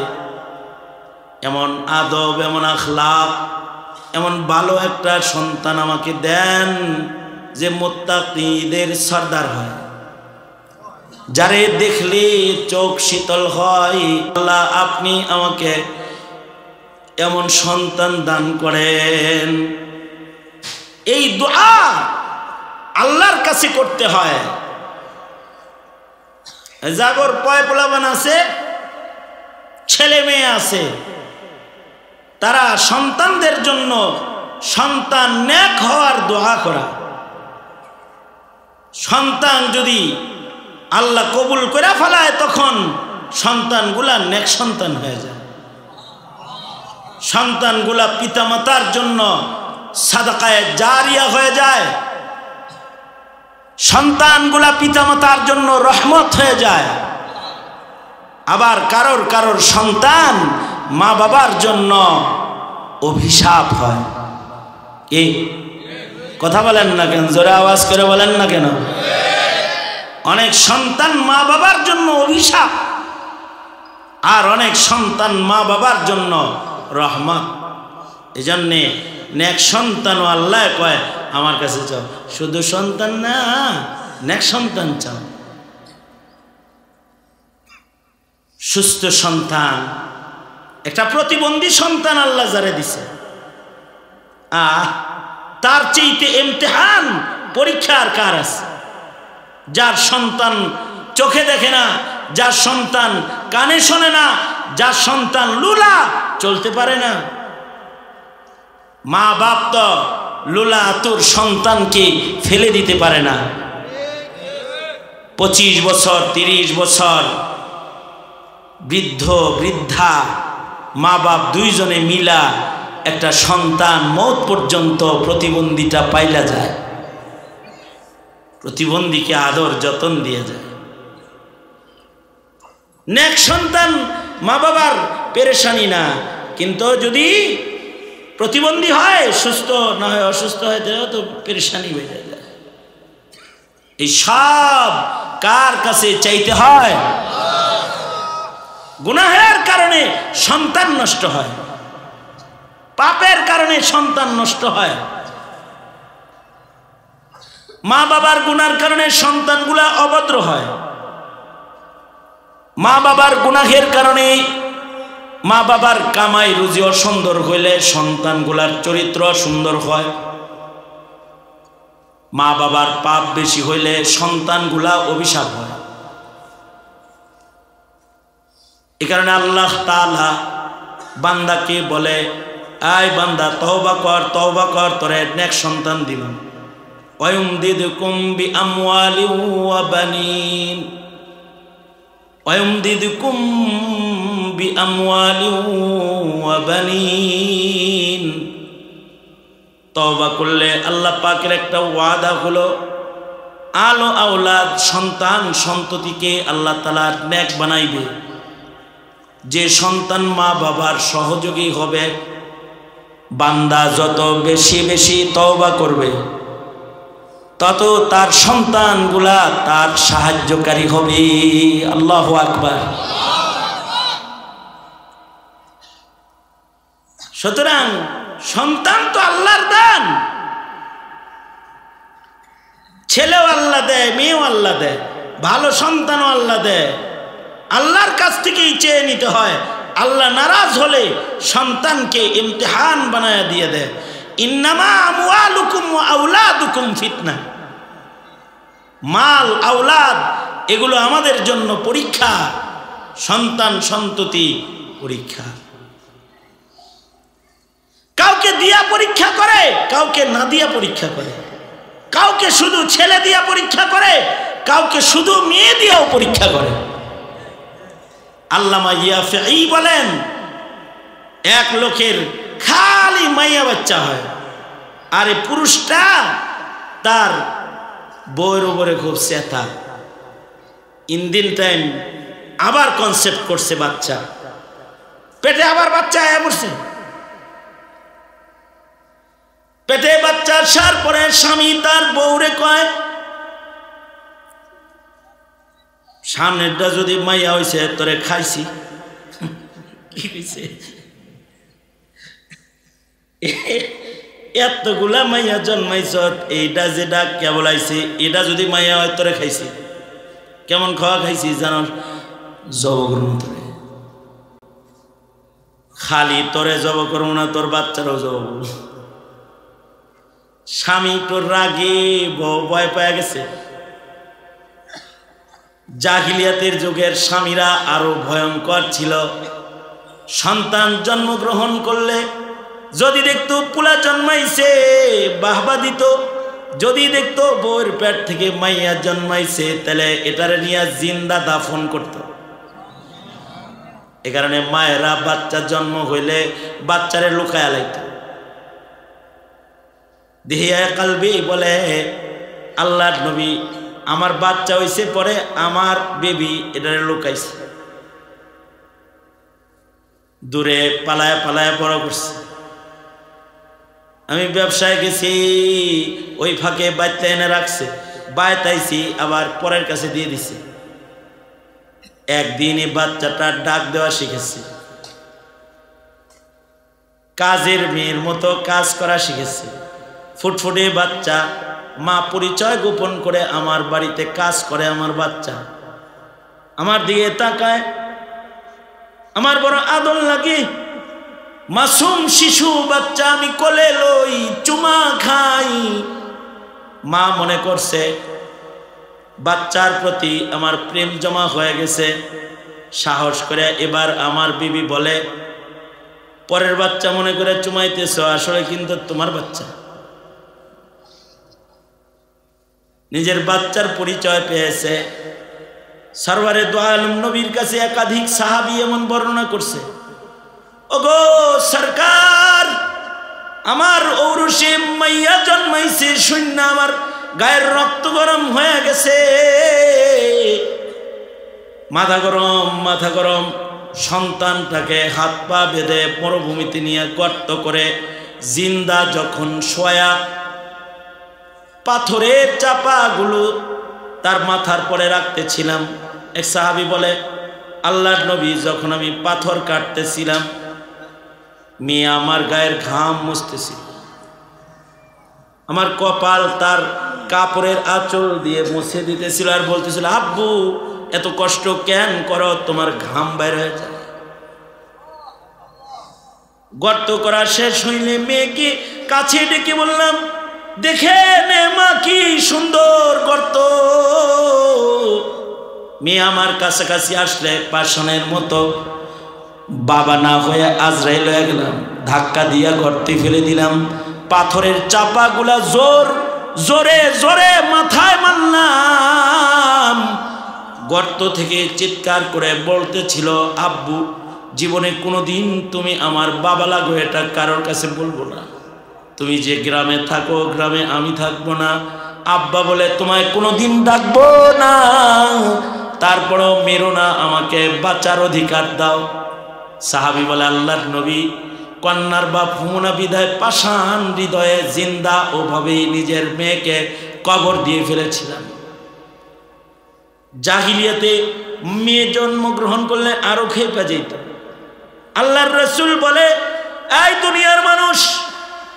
এমন আদব, এমন আখলাক, এমন ভালো একটা সন্তান আমাকে দেন যে মুত্তাকিদের সর্দার হয়, যারে দেখলে চোখ শীতল হয়। আল্লাহ আপনি আমাকে এমন সন্তান দান করেন। এই দোয়া আল্লাহর কাছে করতে হয়। জাগর পয় পোলাবান আছে, ছেলে মেয়ে আছে, তারা সন্তানদের জন্য সন্তান নেক হওয়ার দোয়া করা। সন্তান যদি আল্লাহ কবুল করে ফেলায় তখন সন্তানগুলা নেক সন্তান হয়ে যায়। সন্তানগুলা পিতামাতার জন্য সাদাকায়ে জারিয়া হয়ে যায়। সন্তানগুলা পিতামাতার জন্য রহমত হয়ে যায়। আবার কারোর কারোর সন্তান মা বাবার জন্য অভিশাপ হয়। এই কথা বলেন না কেন? জোরে আওয়াজ করে বলেন না কেন? অনেক সন্তান মা বাবার জন্য অভিশাপ, আর অনেক সন্তান মা বাবার জন্য রহমত। এই জন্যে নেক সন্তান আল্লাহ কয় আমার কাছে চাও, শুধু সন্তান না, নেক সন্তান চাও। সুস্থ সন্তান, একটা প্রতিবন্ধী সন্তান আল্লাহ যারে দিছে, তার চেয়েতে ইমতিহান, পরীক্ষার কার আছে? যার সন্তান চোখে দেখে না, যার সন্তান কানে শোনে না, যার সন্তান লুলা, চলতে পারে না। মা বাপ তো লুলা তোর সন্তানকে ফেলে দিতে পারে না। 25 বছর 30 বছর বৃদ্ধ বৃদ্ধা মা বাপ দুইজনে মিলা একটা সন্তান মৌত পর্যন্ত প্রতিবন্ধীটা পাইলা যায়। প্রতিবন্ধীকে আদর যতন দিয়ে যায়। নেক সন্তান মা বাবার পেরেশানি না, কিন্তু যদি প্রতিবন্ধী হয়, সুস্থ না হয়, অসুস্থ হয়ে যায়, তো পেরেশানি হয়ে যায়। এই সব কার কাছে চাইতে হয়? গুনাহের কারণে সন্তান নষ্ট হয়, পাপের কারণে সন্তান নষ্ট হয়। মা বাবার গুনার কারণে সন্তানগুলা অভদ্র হয়। মা বাবার গুনাহের কারণে, মা বাবার কামাই রুজি অসুন্দর হইলে সন্তানগুলার চরিত্র সুন্দর হয়। মা বাবার পাপ বেশি হইলে সন্তানগুলা অভিশাপ হয়। এ কারণে আল্লাহ তাআলা বান্দাকে বলে, আয় বান্দা তওবা কর, তোরে নেক সন্তান দিব। ওয়ায়ুমদিদকুম বিআমওয়ালিন ওয়া বানিন, ওয়ায়ুমদিদুকুম বিআমওয়ালিন ওয়া বানিন। তওবা করলে আল্লাহ পাকের একটা ওয়াদা হলো, আলো আওলাদ সন্তান সন্ততিকে আল্লাহ তাআলা নেক বানাইবে। যে সন্তান মা বাবার সহযোগী হবে, বান্দা যত বেশি বেশি তওবা করবে তত তার সন্তানগুলা তার সাহায্যকারী হবে। আল্লাহু আকবার। সুতরাং সন্তান তো আল্লাহর দান, ছেলেও আল্লাহ দেয়, মেয়েও আল্লাহ দেয়, ভালো সন্তানও আল্লাহ দেয়। আল্লাহর কাছ থেকেই চেয়ে নিতে হয়। আল্লাহ নারাজ হলে সন্তানকে ইমতিহান বানায় দিয়ে দেয়। ইন্নামা আমওয়ালুকুম ওয়া আওলাদুকুম ফিতনা। মাল আওলাদ এগুলো আমাদের জন্য পরীক্ষা, সন্তান সন্ততি পরীক্ষা। কাউকে দিয়া পরীক্ষা করে, কাউকে না দিয়া পরীক্ষা করে, কাউকে শুধু ছেলে দিয়া পরীক্ষা করে, কাউকে শুধু মেয়ে দিয়াও পরীক্ষা করে। আল্লামা ইয়াফি বলেন, এক লোকের খালি মাইয়া বাচ্চা হয়, আর এই পুরুষটা তার বউয়ের উপরে খুব চেতা। ইনদিন টাইম আবার কনসেপ্ট করছে বাচ্চা, পেটে আবার বাচ্চা আয়া পড়ছে। পেটে বাচ্চা আসার পরে স্বামী তার বউরে কয়, সামনেরটা যদি মাইয়া হয়েছে তোরে খাইছি। কি হয়েছে? এতগুলা মাইয়া জন্মাইছ, এইটা যেটা কেবল আইছে, এটা যদি মাইয়া হয় তোরে খাইছি। কেমন খাওয়া খাইছি জানো? জব করবো তোরে, খালি তোরে জব করবো না, তোর বাচ্চারাও জব করবো। স্বামী তোর রাগে ভয় পেয়ে গেছে। জাহিলিয়াতের যুগের স্বামীরা আরো ভয়ঙ্কর ছিল। সন্তান জন্মগ্রহণ করলে যদি দেখতো পুলা জন্মাইছে বাহবা দিত, যদি দেখতো বউয়ের পেট থেকে মাইয়া জন্মাইছে তাহলে এটারে নিয়ে জিন্দা দাফন করত। এ কারণে মায়েরা বাচ্চা জন্ম হইলে বাচ্চারে লুকায়া লাইত। দেহিয়া কালবি বলে, আল্লাহর নবী আমার বাচ্চা হইছে, পরে আমার বেবি এটারে লুকাইছে, দূরে পালায় পালায় বড় করছে। আমি ব্যবসায় গেছি, ওই ফাঁকে বাচ্চা এনে রাখছে, বাইতাইছি, আবার পরের কাছে দিয়ে দিছে। একদিনই বাচ্চাটা ডাক দেওয়া শিখেছে, কাজের মেয়ের মতো কাজ করা শিখেছে। ফুটফুটে বাচ্চা, মা পরিচয় গোপন করে আমার বাড়িতে কাজ করে। আমার বাচ্চা আমার দিকে তাকায়, আমার বড় আদর লাগে। মাসুম শিশু বাচ্চা আমি কোলে লই, চুমা খাই। মা মনে করছে বাচ্চার প্রতি আমার প্রেম জমা হয়ে গেছে। সাহস করে এবার আমার বিবি বলে, পরের বাচ্চা মনে করে চুমাইতেছ, আসলে কিন্তু তোমার বাচ্চা। নিজের বাচ্চার পরিচয় পেয়েছে। সরওয়ারে দো আলম নবীর কাছে একাধিক সাহাবী এমন বর্ণনা করছে, ওগো সরকার, আমার ঔরসে মাইয়া জন্মাইছে, শূন্য আমার গায়ের রক্ত গরম হয়ে গেছে, মাথা গরম মাথা গরম। সন্তানটাকে হাত পা বেঁধে মরুভূমিতে নিয়ে গর্ত করে জিন্দা যখন শোয়া, পাথরের চাপাগুলো তার মাথার পরে রাখতেছিলাম। এক সাহাবী বলে, আল্লাহর নবী যখন আমি পাথর কাটতেছিলাম, মেয়ে আমার গায়ের ঘাম মুছতেছিল, আমার কপাল তার কাপড়ের আঁচল দিয়ে মুছে দিতেছিল, আর বলতেছিল, আব্বু এত কষ্ট কেন করো, তোমার ঘাম বাইর হয়ে যায়। গর্ত করা শেষ হইলে মেয়েকে কাছে ডেকে বললাম, দেখে নে মা কি সুন্দর গর্ত। মেয়ে আমার কাছাকাছি আসলে পাষাণের মতো বাবা না হয়ে আজরাইল হয়ে গেলাম, ধাক্কা দিয়া গর্তে ফেলে দিলাম। পাথরের চাপাগুলা জোরে জোরে মাথায় মারলাম, গর্ত থেকে চিৎকার করে বলতেছিল, আব্বু জীবনে কোনোদিন তুমি আমার বাবা লাগো এটা কারোর কাছে বলবো না, তুমি যে গ্রামে থাকো গ্রামে আমি থাকবো না। আব্বা বলে তোমায় কোনোদিন ডাকবো না, তারপরেও মেরো না, আমাকে বাঁচার অধিকার দাও। সাহাবী বলে, আল্লাহর নবী কন্যার বাপ হুমনা বিদায় পাষাণ হৃদয়ে জিন্দা ওভাবেই নিজের মেয়েকে কবর দিয়ে ফেলেছিলাম। জাহিলিয়াতে মেয়ে জন্মগ্রহণ করলে আরো খেপে যেত। আল্লাহর রাসূল বলে, এই দুনিয়ার মানুষ,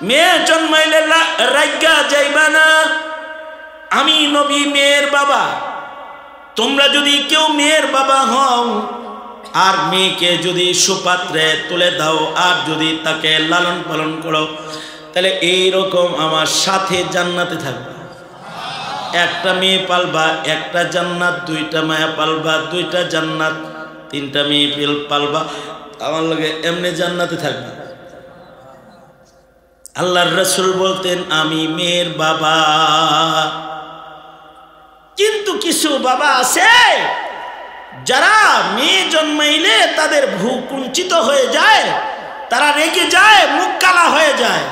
মেয়ে জন্মাইলে রাইগা যাইবা না, আমি নবী মেয়ের বাবা। তোমরা যদি কেউ মেয়ের বাবা হও আর মেয়েকে যদি সুপাত্রে তুলে দাও আর যদি তাকে লালন পালন করো, তাহলে এইরকম আমার সাথে জান্নাতে থাকবে। একটা মেয়ে পালবা একটা জান্নাত, দুইটা মায়া পালবা দুইটা জান্নাত, তিনটা মেয়ে পালবা আমার লগে এমনি জান্নাতে থাকবে। আল্লাহর রাসূল বলতেন, আমি মেয়ের বাবা। কিন্তু কিছু বাবা আছে যারা মেয়ে জন্মাইলে তাদের ভ্রু কুঞ্চিত হয়ে যায়, তারা রেগে যায়, মুখ কালা হয়ে যায়।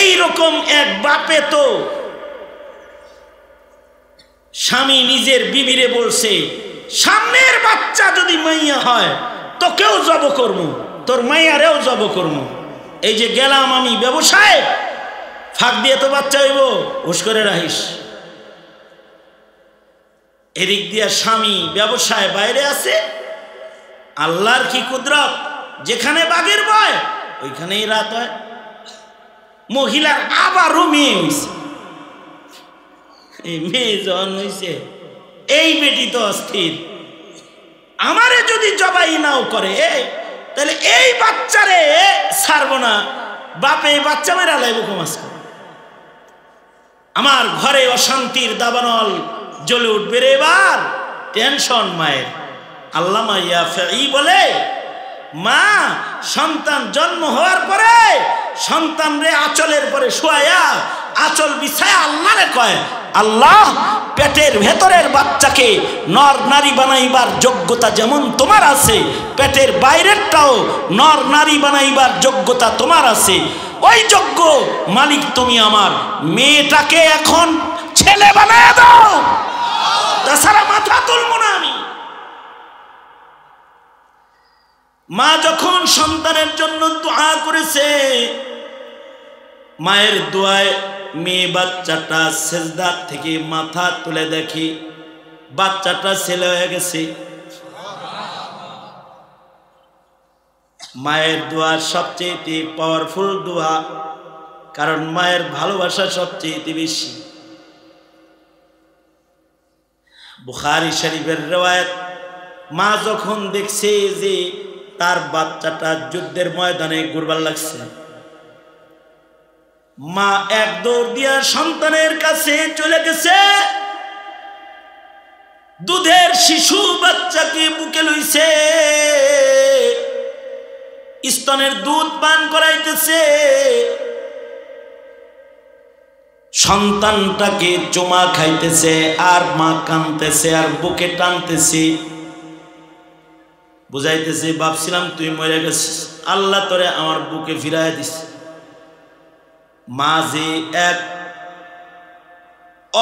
এই রকম এক বাপে তো স্বামী নিজের বিবিরে বলছে, সামনের বাচ্চা যদি মাইয়া হয় তোকেও জব করবো, তোর মাইয়ারেও জব করবো। এই যে গেলাম আমি ব্যবসায়, ফাঁক দিয়ে তো বাচ্চা হইব, হুশ করে রাখিস। এদিক দিয়া স্বামী ব্যবসায় বাইরে আছে। আল্লাহর কি কুদরত, যেখানে বাঘের ভয় ওইখানেই রাত হয়। মহিলার আবারও মেয়ে হইছে, এই মেয়ে জন হইছে, এই বেটি তো অস্থির। আমারে যদি জবাই নাও করে তাহলে এই বাচ্চারে ছাড়বো না, বাপে এই বাচ্চা মেরা লাইব কমাস। আমার ঘরে অশান্তির দাবানল জ্বলে উঠবে রে, এবার টেনশন মায়ের। আল্লামা ইয়াফঈ বলে, মা সন্তান জন্ম হওয়ার পরে সন্তান রে আঁচলের পরে শোয়া আঁচল বিছায়া আল্লাহরে কয়, আল্লাহ পেটের ভেতরের বাচ্চাকে নর নারী বানাইবার যোগ্যতা যেমন তোমার আছে, পেটের বাইরেরটাও নর নারী বানাইবার যোগ্যতা তোমার আছে। ওই যোগ্য মালিক তুমি আমার, মেয়েটাকে এখন ছেলে বানায় দাও, তাছাড়া মাথা তুলবো না আমি। মা যখন সন্তানের জন্য দোয়া করেছে, মায়ের দোয়ায় মেয়ে বাচ্চাটা সেজদার থেকে মাথা তুলে দেখি বাচ্চাটা ছেলে হয়ে গেছে। মায়ের দোয়া সবচেয়ে পাওয়ারফুল দোয়া, কারণ মায়ের ভালোবাসা সবচেয়ে বেশি। বুখারী শরীফের রিওয়ায়াত, মা যখন দেখছে যে তার বাচ্চাটা যুদ্ধের ময়দানে ঘুরবার লাগছে, মা এক দৌড় দিয়া সন্তানের কাছে চলে গেছে, দুধের শিশু বাচ্চাকে বুকে লইছে, স্তনের দুধ পান করাইতেছে, সন্তানটাকে চুমা খাইতেছে, আর মা কাঁদতেছে আর বুকে টানতেছে, বুঝাইতেছে, ভাবছিলাম তুই মরে গেছিস, আল্লাহ তোরে আমার বুকে ফিরাইয়া দিস। মা যে এক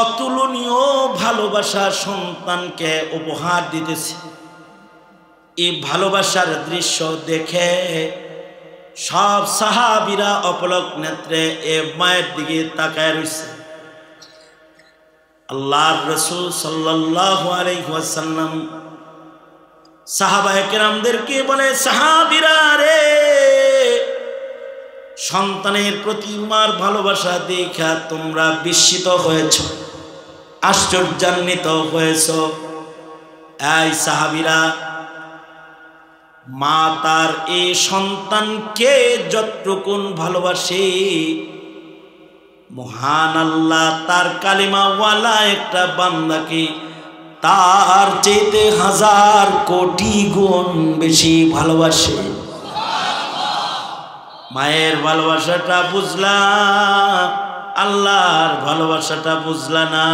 অতুলনীয় ভালোবাসা সন্তানকে উপহার দিতেছে, এই ভালোবাসার দৃশ্য দেখে সব সাহাবীরা অপলক নেত্রে এ মায়ের দিকে তাকায় রইছে। আল্লাহর রাসূল সাল্লাল্লাহু আলাইহি ওয়াসাল্লাম সাহাবায়ে কেরামদেরকে বলে, সাহাবীরা রে, সন্তানের প্রতি মার ভালোবাসা দেখা তোমরা বিস্মিত হয়েছ, আশ্চর্যান্বিত হয়েছ। এই সাহাবীরা, মা তার এই সন্তানকে যতটুকুন ভালোবাসে, মহান আল্লাহ তার কালিমাওয়ালা একটা বান্দাকে তার চেয়ে 1000 কোটি গুণ বেশি ভালোবাসে। মায়ের ভালোবাসাটা বুঝলা, আল্লাহর ভালোবাসাটা বুঝলা না।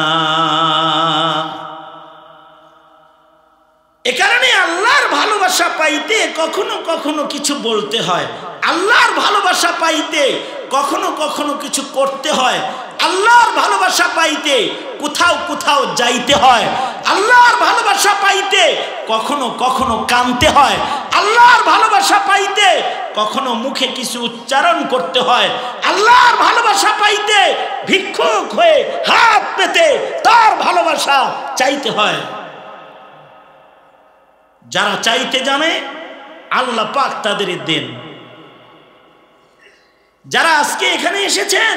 এ কারণে আল্লাহর ভালোবাসা পাইতে কখনো কখনো কিছু বলতে হয়, আল্লাহর ভালোবাসা পাইতে কখনো কখনো কিছু করতে হয়, আল্লাহর ভালোবাসা পাইতে কোথাও কোথাও যাইতে হয়, আল্লাহর ভালোবাসা পাইতে কখনো কখনো কাঁদতে হয়, আল্লাহর ভালোবাসা পাইতে কখনো মুখে কিছু উচ্চারণ করতে হয়, আল্লাহর ভালোবাসা পাইতে ভিক্ষুক হয়ে হাত পেতে তার ভালোবাসা চাইতে হয়। যারা চাইতে জানে আল্লাহ পাক তাদের দেন। যারা আজকে এখানে এসেছেন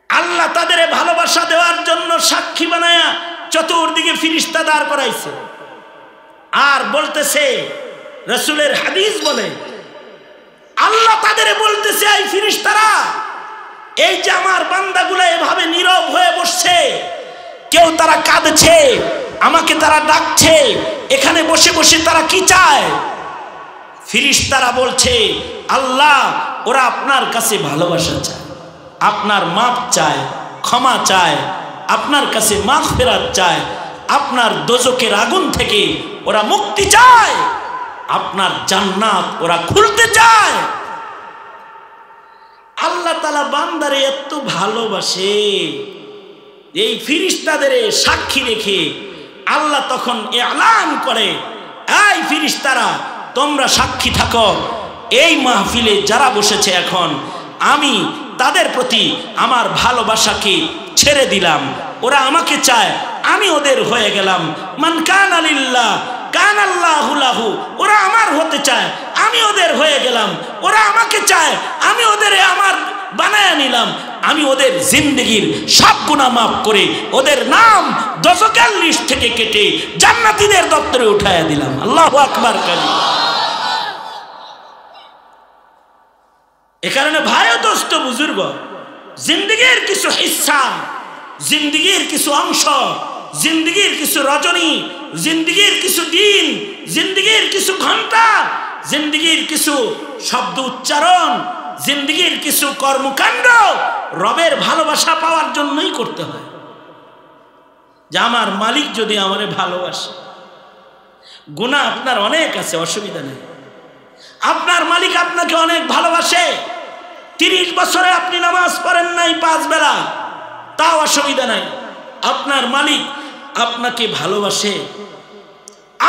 আল্লাহ তাদের ভালোবাসা দেওয়ার জন্য সাক্ষী বানায়া চতুর্দিকে ফিরিস্তা দাঁড় করাইছে, আর বলতেছে, রাসূলের হাদিস বলে আল্লাহ তাদের বলতেছে, এই ফিরিস্তারা, এই যে আমার বান্দাগুলো এভাবে নীরব হয়ে বসছে, কেউ তারা কাঁদছে, আমাকে তারা ডাকছে, এখানে বসে বসে তারা কি চায়? ফিরিস্তারা বলছে, আল্লাহ ওরা আপনার কাছে ভালোবাসা চায়, আপনার মাপ চায়, ক্ষমা চায়, আপনার কাছে মাগফিরাত চায়, আপনার দোজখের আগুন থেকে ওরা মুক্তি চায়, আপনার জান্নাত ওরা খুলতে চায়। আল্লাহ তাআলা বান্দারে এত ভালোবাসে, এই ফিরিস্তাদের সাক্ষী রেখে আল্লাহ তখন এলান করে, এই ফিরিস্তারা তোমরা সাক্ষী থাকো, এই মাহফিলে যারা বসেছে এখন আমি তাদের প্রতি আমার ভালোবাসাকে ছেড়ে দিলাম, ওরা আমাকে চায়, আমি ওদের হয়ে গেলাম। মান কানা লিল্লাহ কানাল্লাহু লাহু, ওরা আমার হতে চায়, আমি ওদের হয়ে গেলাম, ওরা আমাকে চায়, আমি ওদের আমার বানায় নিলাম, আমি ওদের জিন্দেগির সব গুনাহ মাফ করে ওদের নাম দোজখের লিস্ট থেকে কেটে জান্নাতীদের দপ্তরে উঠায়া দিলাম। আল্লাহু আকবার কালিমা। এ কারণে ভাই ও দোস্ত বুজুর্গ, জিন্দেগির কিছু হিস্সা, জিন্দেগির কিছু অংশ, জিন্দেগির কিছু রজনী, জিন্দেগির কিছু দিন, জিন্দেগির কিছু ঘন্টা, জিন্দেগির কিছু শব্দ উচ্চারণ, জিন্দেগির কিছু কর্মকাণ্ড রবের ভালোবাসা পাওয়ার জন্যই করতে হয়। যে আমার মালিক যদি আমারে ভালোবাসে, গুনাহ আপনার অনেক আছে, অসুবিধা নেই, আপনার মালিক আপনাকে অনেক ভালোবাসে, 30 বছরে আপনি নামাজ পড়েন নাই 5 বেলা, তাও অসুবিধা নাই, আপনার মালিক আপনাকে ভালোবাসে।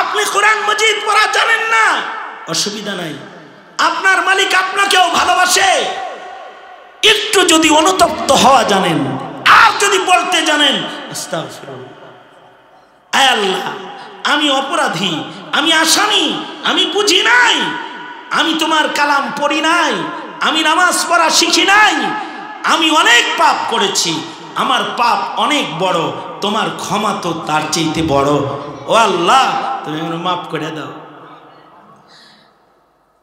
আপনি কোরআন মাজিদ পড়া জানেন না, অসুবিধা নাই, আপনার মালিক আপনাকেও ভালোবাসে। একটু যদি অনুতপ্ত হওয়া জানেন আর যদি বলতে জানেন, আস্তাগফিরুল্লাহ, আয় আল্লাহ আমি অপরাধী, আমি আসামি, আমি বুঝি নাই, আমি তোমার কালাম পড়ি নাই, আমি নামাজ পড়া শিখি নাই, আমি অনেক পাপ করেছি, আমার পাপ অনেক বড়, তোমার ক্ষমা তো তার চাইতে বড়, ও আল্লাহ তুমি আমাকে মাফ করে দাও।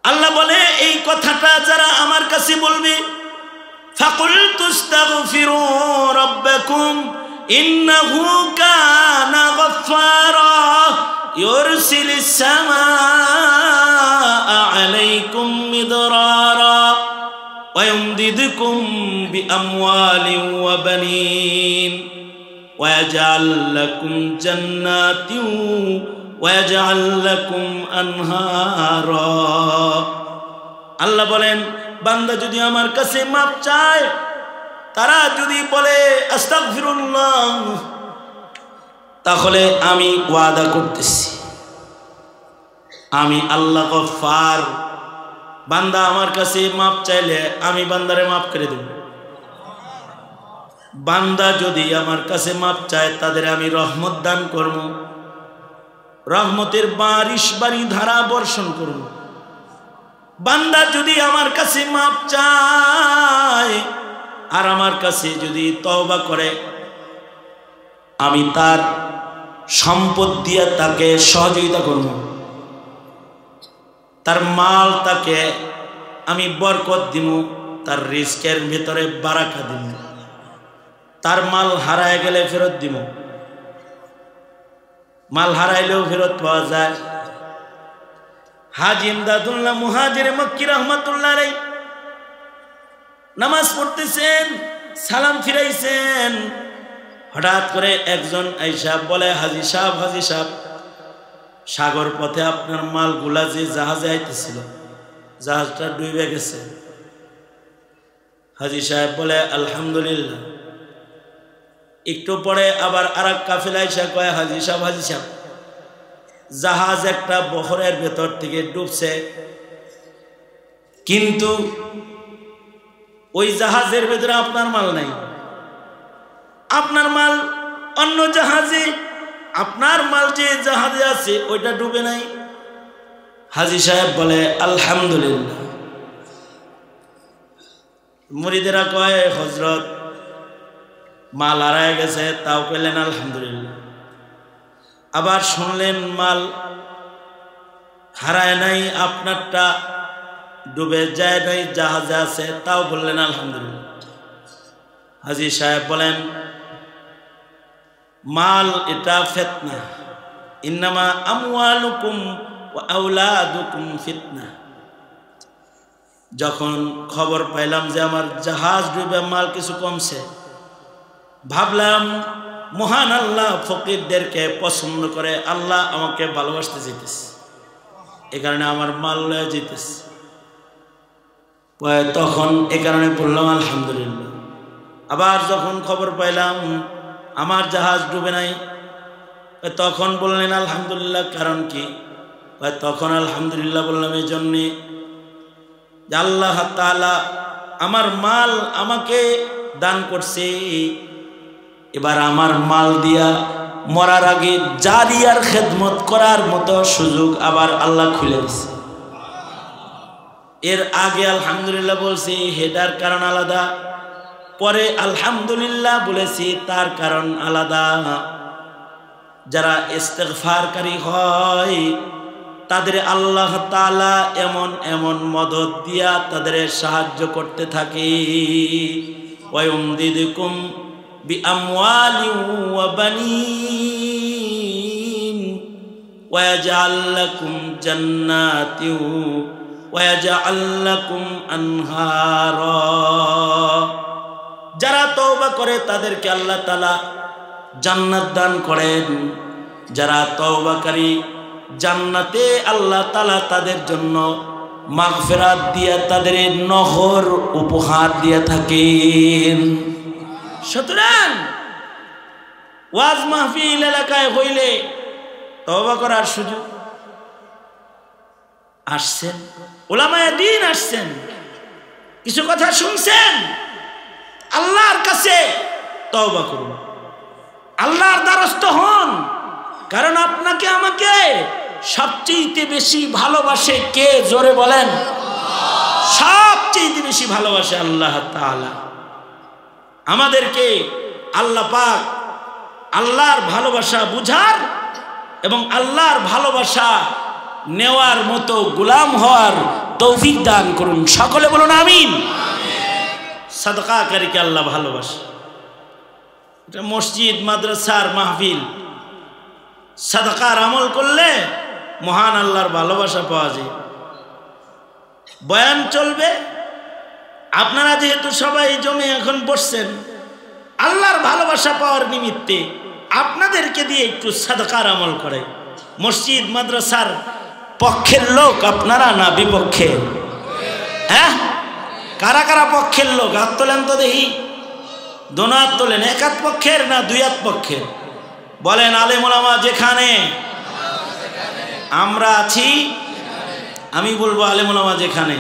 আল্লাহ বলে, এই কথাটা যারা আমার কাছে বলবে, ফাকুলতু আস্তাগফিরু রাব্বাকুম ইন্নাহু কানা গাফফারা ইউরসিলিস সামাআ আলাইকুম মিদরারা ওয়া ইউমদিদকুম বিআমওয়ালিন ওয়া বানিন ওয়া ইয়াজআল লাকুম জান্নাতিন ওয়া ইয়াজআল লাকুম আনহারা। আল্লাহ বলেন, বান্দা যদি আমার কাছে মাপ চায়, তারা যদি বলে আস্তাগফিরুল্লাহ, তাহলে আমি ওয়াদা করতেছি, আমি আল্লাহ গফফার, বান্দা আমার কাছে মাপ চাইলে আমি বান্দারে মাফ করে দেব। বান্দা যদি আমার কাছে মাপ চায়, তাদের আমি রহমত দান করব, রহমতের বারিশ বাড়ি ধারা বর্ষণ করব। বান্দা যদি আমার কাছে মাপ চায় আর আমার কাছে যদি তওবা করে, আমি তার সম্পদ দিয়ে তাকে সহযোগিতা করব, তার মাল তাকে আমি বরকত দিব, তার রিজকের ভিতরে বারাকা দিব, তার মাল হারায় গেলে ফেরত দিব, মাল হারাইলেও ফেরত পাওয়া যায়। হাজী ইমদাদুল্লাহ মুহাজির মক্কি রহমাতুল্লাহ আলাইহি নামাজ পড়তেছেন, সালাম ফিরাইছেন, হঠাৎ করে একজন আইসা বলে, হাজী সাহেব, হাজী সাহেব, সাগর পথে আপনার মালগুলা যে জাহাজে আইতেছিল, জাহাজটা ডুবে গেছে। হাজী সাহেব বলে, আলহামদুলিল্লাহ। একটু পরে আবার আর এক কাফেলা আইসা কয়, হাজী সাহেব, হাজী সাহেব, জাহাজ একটা বহরের ভেতর থেকে ডুবছে, কিন্তু ওই জাহাজের ভেতরে আপনার মাল নাই, আপনার মাল অন্য জাহাজে, আপনার মাল যে জাহাজে আছে ওইটা ডুবে নাই। হাজী সাহেব বলে, আলহামদুলিল্লাহ। মুরিদেরা কয়, হযরত মাল হারায় গেছে, তাও পেলেন আলহামদুলিল্লাহ। আবার শুনলেন মাল হারায় নাই, আপনারটা ডুবে যায় নাই, জাহাজে আছে, তাও বললেন আলহামদুলিল্লাহ। হাজী সাহেব বলেন, মাল এটা ফিতনা, ইন্নামা আমওয়ালুকুম ওয়া আওলাদুকুম ফিতনা। যখন খবর পাইলাম যে আমার জাহাজ ডুবে মাল কিছু কমছে, ভাবলাম মহান আল্লাহ ফকিরদেরকে পছন্দ করে, আল্লাহ আমাকে ভালোবাসতে যেতেছে, এ কারণে আমার মাল লয়ে যেতেছে। তখন এ কারণে বললাম আলহামদুলিল্লাহ। আবার যখন খবর পাইলাম আমার জাহাজ ডুবে নাই, তখন বললেন আলহামদুলিল্লাহ। কারণ কি? তখন আলহামদুলিল্লাহ বললাম এই জন্যে যে আল্লাহ তাআলা আমার মাল আমাকে দান করছে, এবার আমার মাল দিয়া মরার আগে জারিয়ার খেদমত করার মতো সুযোগ আবার আল্লাহ খুলে দিছে। এর আগে আলহামদুলিল্লাহ বলছি, হেটার কারণ আলাদা, পরে আলহামদুলিল্লাহ বলেছি, তার কারণ আলাদা। যারা ইস্তেগফারকারী হয় তাদের আল্লাহ তাআলা এমন এমন মদদ দিয়া তাদের সাহায্য করতে থাকে। ওয়ায়ুমদিদকুম বিআমওয়ালিন ওয়া বানিন ওয়ায়াজআল লাকুম জান্নাতিন ওয়ায়াজআল লাকুম আনহারা। যারা তওবা করে তাদেরকে আল্লাহ তাআলা জান্নাত দান করেন। যারা তওবাকারী জান্নাতে আল্লাহ তাআলা তাদের জন্য মাগফিরাত দিয়া তাদের নহর উপহার দিয়া থাকেন। সুতরাং ওয়াজ মাহফিল এলাকায় হইলে তওবা করার সুযোগ আসছেন, উলামায়ে দ্বীন আসছেন, কিছু কথা শুনছেন, আল্লাহর কাছে তওবা করুন, আল্লাহর দ্বারস্থ হন। কারণ আপনাকে আমাকে সবচেয়ে বেশি ভালোবাসে কে? জোরে বলেন। সবচেয়ে বেশি ভালোবাসে আল্লাহ তাআলা। আমাদেরকে আল্লাহ পাক আল্লাহর ভালোবাসা বুঝার এবং আল্লাহর ভালোবাসা নেওয়ার মতো গোলাম হওয়ার তৌফিক দান করুন। সকলে বলুন আমিন। সাদকাকারীকে আল্লাহ ভালোবাসে। এটা মসজিদ মাদ্রাসার মাহফিল, সাদাকার আমল করলে মহান আল্লাহর ভালোবাসা পাওয়া যায়। বয়ান চলবে, আপনারা যেহেতু সবাই জমে এখন বসছেন আল্লাহর ভালোবাসা পাওয়ার নিমিত্তে, আপনাদেরকে দিয়ে একটু সাদাকার আমল করে। মসজিদ মাদ্রাসার পক্ষের লোক আপনারা না বিপক্ষের? হ্যাঁ, কারা কারা পক্ষের লোক হাত তোলেন তো দেখি। দোনো হাত তোলেন। এক হাত পক্ষের না দুই হাত পক্ষের? বলেন। আলেম ওলামা যেখানে আমরা আছি, আমি বলবো আলেম ওলামা যেখানে,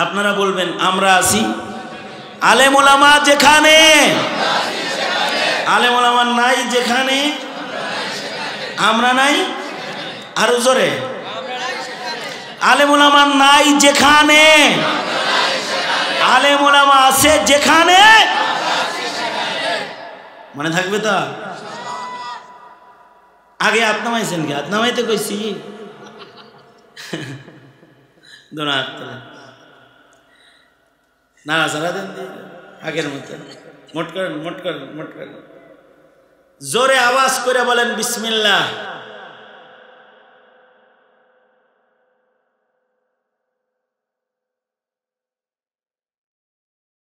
আপনারা বলবেন আমরা আছি। আলেম ওলামা যেখানে, আলেম ওলামা নাই যেখানে, আমরা নাই। আরো জোরে। আলেম ওলামা নাই যেখানে, আলেম ওলামা আছে যেখানে। মনে থাকবে তো? আগে হাত নামাইছেন কি? হাত নামাইতে কইছি। দোনো হাত তোলেন, নাড়াচাড়া দেন আগের মতো। মোট করেন, মোট করেন, মোট করেন। জোরে আওয়াজ করে বলেন বিসমিল্লাহ।